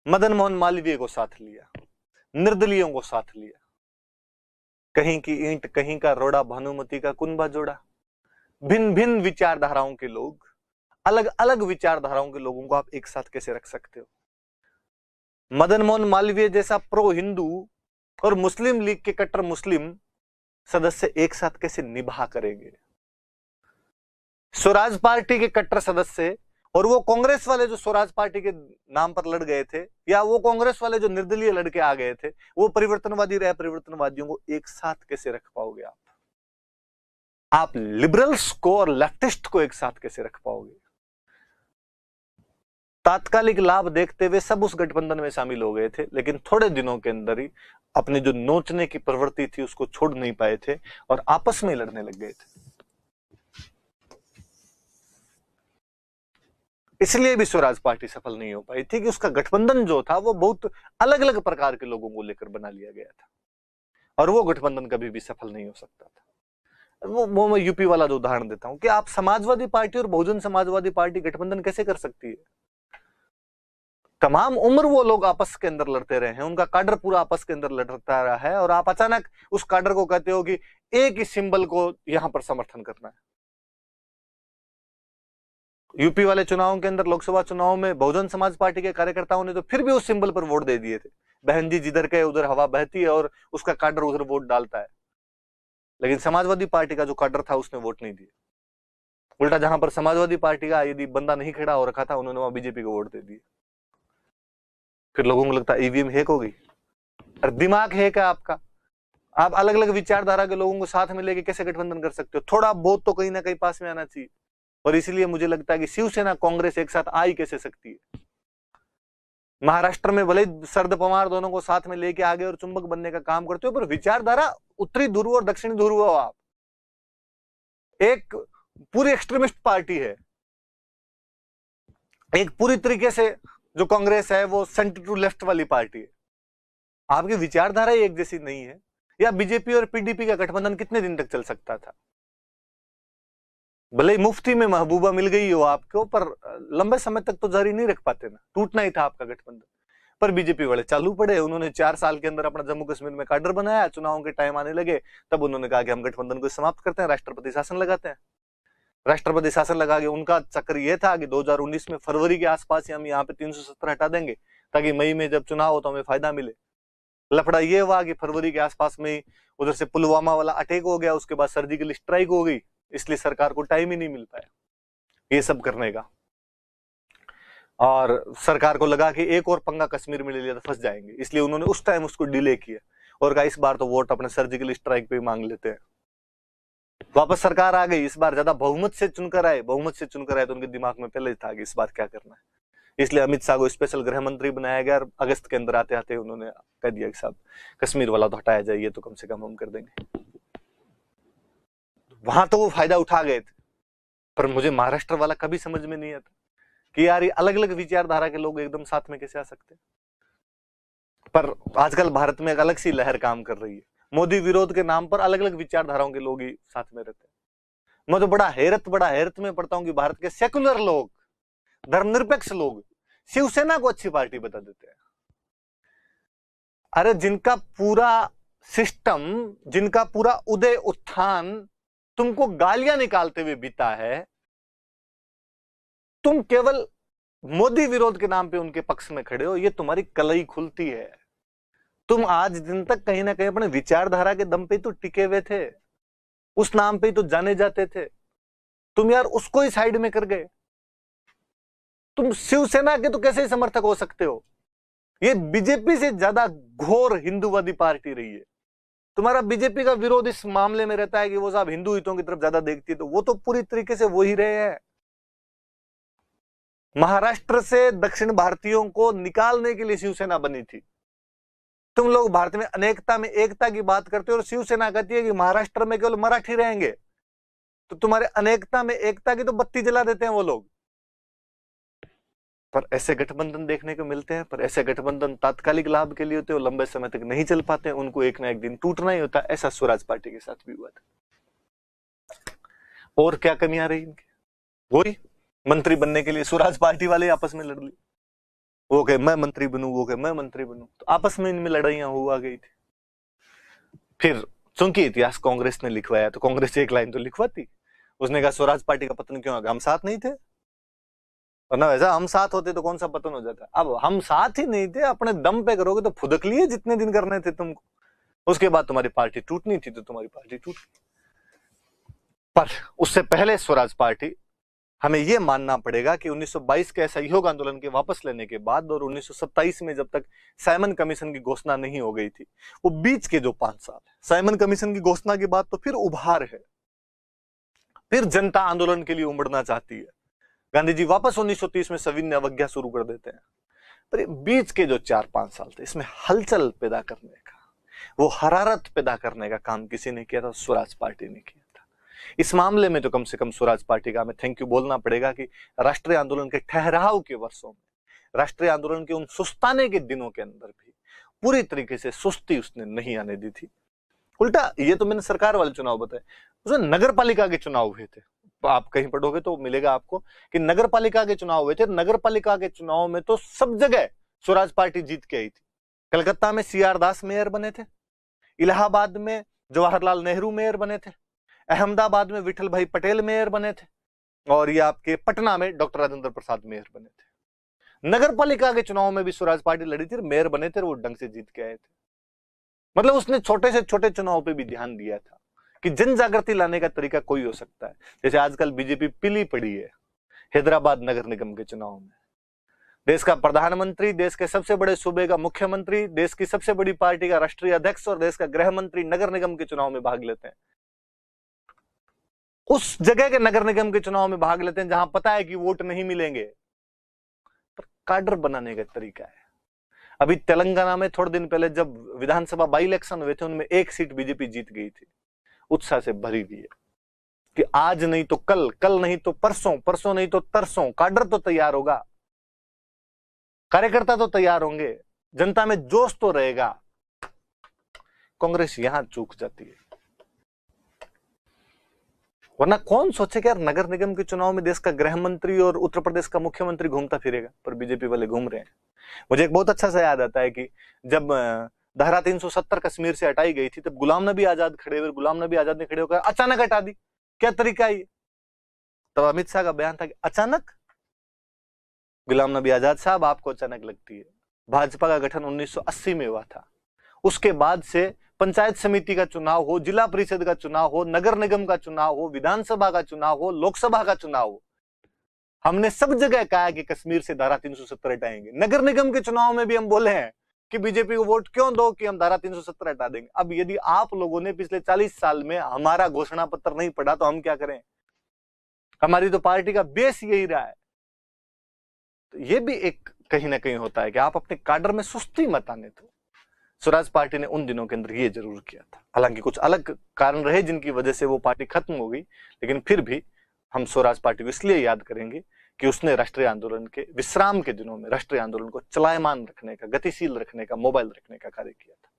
मदन मोहन मालवीय को साथ लिया, निर्दलियों को साथ लिया, कहीं की ईंट कहीं का रोड़ा, भानुमति का कुनबा जोड़ा। भिन्न भिन्न विचारधाराओं के लोग, अलग अलग विचारधाराओं के लोगों को आप एक साथ कैसे रख सकते हो। मदन मोहन मालवीय जैसा प्रो हिंदू और मुस्लिम लीग के कट्टर मुस्लिम सदस्य एक साथ कैसे निभा करेंगे। स्वराज पार्टी के कट्टर सदस्य और वो कांग्रेस वाले जो स्वराज पार्टी के नाम पर लड़ गए थे, या वो कांग्रेस वाले जो निर्दलीय लड़के आ गए थे, वो परिवर्तनवादी रहे, परिवर्तनवादियों को एक साथ कैसे रख पाओगे आप लिबरल्स को और लेफ्टिस्ट को एक साथ कैसे रख पाओगे। तात्कालिक लाभ देखते हुए सब उस गठबंधन में शामिल हो गए थे, लेकिन थोड़े दिनों के अंदर ही अपनी जो नोचने की प्रवृत्ति थी उसको छोड़ नहीं पाए थे और आपस में लड़ने लग गए थे। इसलिए भी स्वराज पार्टी सफल नहीं हो पाई थी कि उसका गठबंधन जो था वो बहुत अलग अलग प्रकार के लोगों को लेकर बना लिया गया था। और वो गठबंधन कभी भी सफल नहीं हो सकता था। वो मैं यूपी वाला जो उदाहरण देता हूं कि आप समाजवादी पार्टी और बहुजन समाजवादी पार्टी गठबंधन कैसे कर सकती है? तमाम उम्र वो लोग आपस के अंदर लड़ते रहे हैं, उनका काडर पूरा आपस के अंदर लड़ता रहा है, और आप अचानक उस काडर को कहते हो कि एक ही सिंबल को यहां पर समर्थन करना है। यूपी वाले चुनावों के अंदर, लोकसभा चुनाव में बहुजन समाज पार्टी के कार्यकर्ताओं ने तो फिर भी उस सिंबल पर वोट दे दिए थे। बहन जी जिधर के उधर हवा बहती है और उसका काडर उधर वोट डालता है, लेकिन समाजवादी पार्टी का जो काडर था उसने वोट नहीं दिए। उल्टा जहां पर समाजवादी पार्टी का यदि बंदा नहीं खड़ा हो रखा था, उन्होंने वहां बीजेपी को वोट दे दिए। फिर लोगों को लगता है ईवीएम हैक हो गई। और दिमाग हैक है आपका। आप अलग अलग विचारधारा के लोगों को साथ में लेके कैसे गठबंधन कर सकते हो? थोड़ा बहुत तो कहीं ना कहीं पास में आना चाहिए। और इसलिए मुझे लगता है कि शिवसेना कांग्रेस एक साथ आ ही कैसे सकती है? महाराष्ट्र में भले शरद पवार दोनों को साथ में लेके आगे और चुंबक बनने का काम करते हो, पर विचारधारा उत्तरी ध्रुव और दक्षिणी ध्रुव हो आप। एक पूरी एक्सट्रीमिस्ट पार्टी है, एक पूरी तरीके से जो कांग्रेस है वो सेंटर टू लेफ्ट वाली पार्टी है। आपकी विचारधारा ही एक जैसी नहीं है। या बीजेपी और पीडीपी का गठबंधन कितने दिन तक चल सकता था? भले मुफ्ती में महबूबा मिल गई हो आपको, पर लंबे समय तक तो जारी नहीं रख पाते ना, टूटना ही था आपका गठबंधन। पर बीजेपी वाले चालू पड़े, उन्होंने 4 साल के अंदर अपना जम्मू कश्मीर में काडर बनाया, चुनावों के टाइम आने लगे तब उन्होंने कहा कि हम गठबंधन को समाप्त करते हैं, राष्ट्रपति शासन लगाते हैं। राष्ट्रपति शासन लगा के उनका चक्कर यह था कि 2019 में फरवरी के आसपास ही हम यहाँ पे 370 हटा देंगे, ताकि मई में जब चुनाव हो तो हमें फायदा मिले। लफड़ा यह हुआ कि फरवरी के आसपास में उधर से पुलवामा वाला अटैक हो गया, उसके बाद सर्जिकल स्ट्राइक हो गई, इसलिए सरकार को टाइम ही नहीं मिल पाया ये सब करने का। और सरकार को लगा कि एक और पंगा कश्मीर में ले लिया तो फंस जाएंगे, इसलिए उन्होंने उस टाइम उसको डिले किया और कहा इस बार तो वोट अपने सर्जिकल स्ट्राइक पे मांग लेते हैं। वापस सरकार आ गई, इस बार ज्यादा बहुमत से चुनकर आए तो उनके दिमाग में पहले था कि इस बार क्या करना है, इसलिए अमित शाह को स्पेशल गृह मंत्री बनाया गया। और अगस्त के अंदर आते आते उन्होंने कह दिया कि साहब कश्मीर वाला तो हटाया जाइए, तो कम से कम हम कर देंगे। वहां तो वो फायदा उठा गए थे, पर मुझे महाराष्ट्र वाला कभी समझ में नहीं आता कि यार ये अलग अलग विचारधारा के लोग एकदम साथ में कैसे आ सकते हैं। पर आजकल भारत में एक अलग सी लहर काम कर रही है, मोदी विरोध के नाम पर अलग अलग विचारधाराओं के लोग ही साथ में रहते हैं। मैं तो बड़ा हैरत में पड़ता हूं कि भारत के सेकुलर लोग, धर्मनिरपेक्ष लोग शिवसेना को अच्छी पार्टी बता देते हैं। अरे जिनका पूरा सिस्टम, जिनका पूरा उदय उत्थान तुमको गालियां निकालते हुए बीता है, तुम केवल मोदी विरोध के नाम पे उनके पक्ष में खड़े हो, ये तुम्हारी कलई खुलती है। तुम आज दिन तक कहीं ना कहीं अपने विचारधारा के दम पे तो टिके हुए थे, उस नाम पे तो जाने जाते थे। तुम यार उसको ही साइड में कर गए। तुम शिवसेना के तो कैसे समर्थक हो सकते हो? ये बीजेपी से ज्यादा घोर हिंदूवादी पार्टी रही है। तुम्हारा बीजेपी का विरोध इस मामले में रहता है कि वो साहब हिंदू हितों की तरफ ज्यादा देखती है, तो वो तो पूरी तरीके से वो ही रहे हैं। महाराष्ट्र से दक्षिण भारतीयों को निकालने के लिए शिवसेना बनी थी। तुम लोग भारत में अनेकता में एकता की बात करते हो और शिवसेना कहती है कि महाराष्ट्र में केवल मराठी रहेंगे, तो तुम्हारे अनेकता में एकता की तो बत्ती जला देते हैं वो लोग। पर ऐसे गठबंधन देखने को मिलते हैं, पर ऐसे गठबंधन तात्कालिक लाभ के लिए होते हैं, लंबे समय तक नहीं चल पाते, उनको एक ना एक दिन टूटना ही होता है। ऐसा स्वराज पार्टी के साथ भी हुआ था। और क्या कमियां रही इनकी? वही मंत्री बनने के लिए स्वराज पार्टी वाले आपस में लड़ ली, वो कहे मैं मंत्री बनूं, वो कहे मैं मंत्री बनूं, तो आपस में इनमें लड़ाइयां हुआ गई थी। फिर चूंकि इतिहास कांग्रेस ने लिखवाया, तो कांग्रेस एक लाइन तो लिखवाती, उसने कहा स्वराज पार्टी का पतन क्यों होगा, हम साथ नहीं थे। वरना वैसा हम साथ होते तो कौन सा पतन हो जाता। अब हम साथ ही नहीं थे, अपने दम पे करोगे तो फुदक लिए जितने दिन करने थे तुमको, उसके बाद तुम्हारी पार्टी टूटनी थी तो तुम्हारी पार्टी टूट। पर उससे पहले स्वराज पार्टी, हमें यह मानना पड़ेगा कि 1922 के असहयोग आंदोलन के वापस लेने के बाद और 1927 में जब तक साइमन कमीशन की घोषणा नहीं हो गई थी, वो बीच के जो 5 साल है, साइमन कमीशन की घोषणा के बाद तो फिर उभार है, फिर जनता आंदोलन के लिए उमड़ना चाहती है। गांधी जी वापस 1930 में सविनय अवज्ञा शुरू कर देते हैं। पर बीच के जो 4-5 साल थे, इसमें हलचल पैदा करने का, वो हरारत पैदा करने का काम किसी ने किया था, स्वराज पार्टी ने किया था। इस मामले में तो कम से कम स्वराज पार्टी का हमें थैंक यू बोलना पड़ेगा कि राष्ट्रीय आंदोलन के ठहराव के वर्षों में, राष्ट्रीय आंदोलन के उन सुस्ताने के दिनों के अंदर भी पूरी तरीके से सुस्ती उसने नहीं आने दी थी। उल्टा ये तो मैंने सरकार वाले चुनाव बताए, उसमें नगर पालिका के चुनाव हुए थे। आप कहीं पढ़ोगे तो मिलेगा आपको कि नगर पालिका के चुनाव हुए थे। नगर पालिका के चुनाव में तो सब जगह स्वराज पार्टी जीत के आई थी। कलकत्ता में सीआर दास मेयर बने थे, इलाहाबाद में जवाहरलाल नेहरू मेयर बने थे, अहमदाबाद में विठल भाई पटेल मेयर बने थे, और ये आपके पटना में डॉक्टर राजेंद्र प्रसाद मेयर बने थे। नगर पालिका के चुनाव में भी स्वराज पार्टी लड़ी थी, मेयर बने थे, वो ढंग से जीत के आए थे। मतलब उसने छोटे से छोटे चुनाव पे भी ध्यान दिया था कि जन जागृति लाने का तरीका कोई हो सकता है। जैसे आजकल बीजेपी पिली पड़ी है हैदराबाद नगर निगम के चुनाव में। देश का प्रधानमंत्री, देश के सबसे बड़े सूबे का मुख्यमंत्री, देश की सबसे बड़ी पार्टी का राष्ट्रीय अध्यक्ष और देश का गृह मंत्री नगर निगम के चुनाव में भाग लेते हैं। उस जगह के नगर निगम के चुनाव में भाग लेते हैं जहां पता है कि वोट नहीं मिलेंगे, पर काडर बनाने का तरीका है। अभी तेलंगाना में थोड़े दिन पहले जब विधानसभा बाई इलेक्शन हुए थे, उनमें एक सीट बीजेपी जीत गई थी, उत्साह से भरी हुई है कि आज नहीं तो कल, कल नहीं तो परसों, परसों नहीं तो तरसों काडर तो तैयार होगा, कार्यकर्ता तो तैयार होंगे, जनता में जोश तो रहेगा। कांग्रेस यहां चूक जाती है। वरना कौन सोचे कि यार नगर निगम के चुनाव में देश का गृह मंत्री और उत्तर प्रदेश का मुख्यमंत्री घूमता फिरेगा, पर बीजेपी वाले घूम रहे हैं। मुझे एक बहुत अच्छा सा याद आता है कि जब धारा 370 कश्मीर से हटाई गई थी, तब गुलाम नबी आजाद खड़े हुए, गुलाम नबी आजाद ने खड़े होकर अचानक हटा दी, क्या तरीका है? तब अमित शाह का बयान था कि अचानक। गुलाम नबी आजाद साहब, आपको अचानक लगती है। भाजपा का गठन 1980 में हुआ था। उसके बाद से पंचायत समिति का चुनाव हो, जिला परिषद का चुनाव हो, नगर निगम का चुनाव हो, विधानसभा का चुनाव हो, लोकसभा का चुनाव हो, हमने सब जगह कहा कि कश्मीर से धारा 370 हटाएंगे। नगर निगम के चुनाव में भी हम बोले हैं कि बीजेपी को वोट क्यों दो कि हम धारा 370 हटा देंगे। अब यदि आप लोगों ने पिछले 40 साल में हमारा घोषणा पत्र नहीं पढ़ा तो हम क्या करें? हमारी तो पार्टी का बेस यही रहा है। तो ये भी एक कहीं ना कहीं होता है कि आप अपने काडर में सुस्ती मत आने दो। स्वराज पार्टी ने उन दिनों के अंदर ये जरूर किया था। हालांकि कुछ अलग कारण रहे जिनकी वजह से वो पार्टी खत्म हो गई, लेकिन फिर भी हम स्वराज पार्टी को इसलिए याद करेंगे कि उसने राष्ट्रीय आंदोलन के विश्राम के दिनों में राष्ट्रीय आंदोलन को चलायमान रखने का, गतिशील रखने का, मोबाइल रखने का कार्य किया था।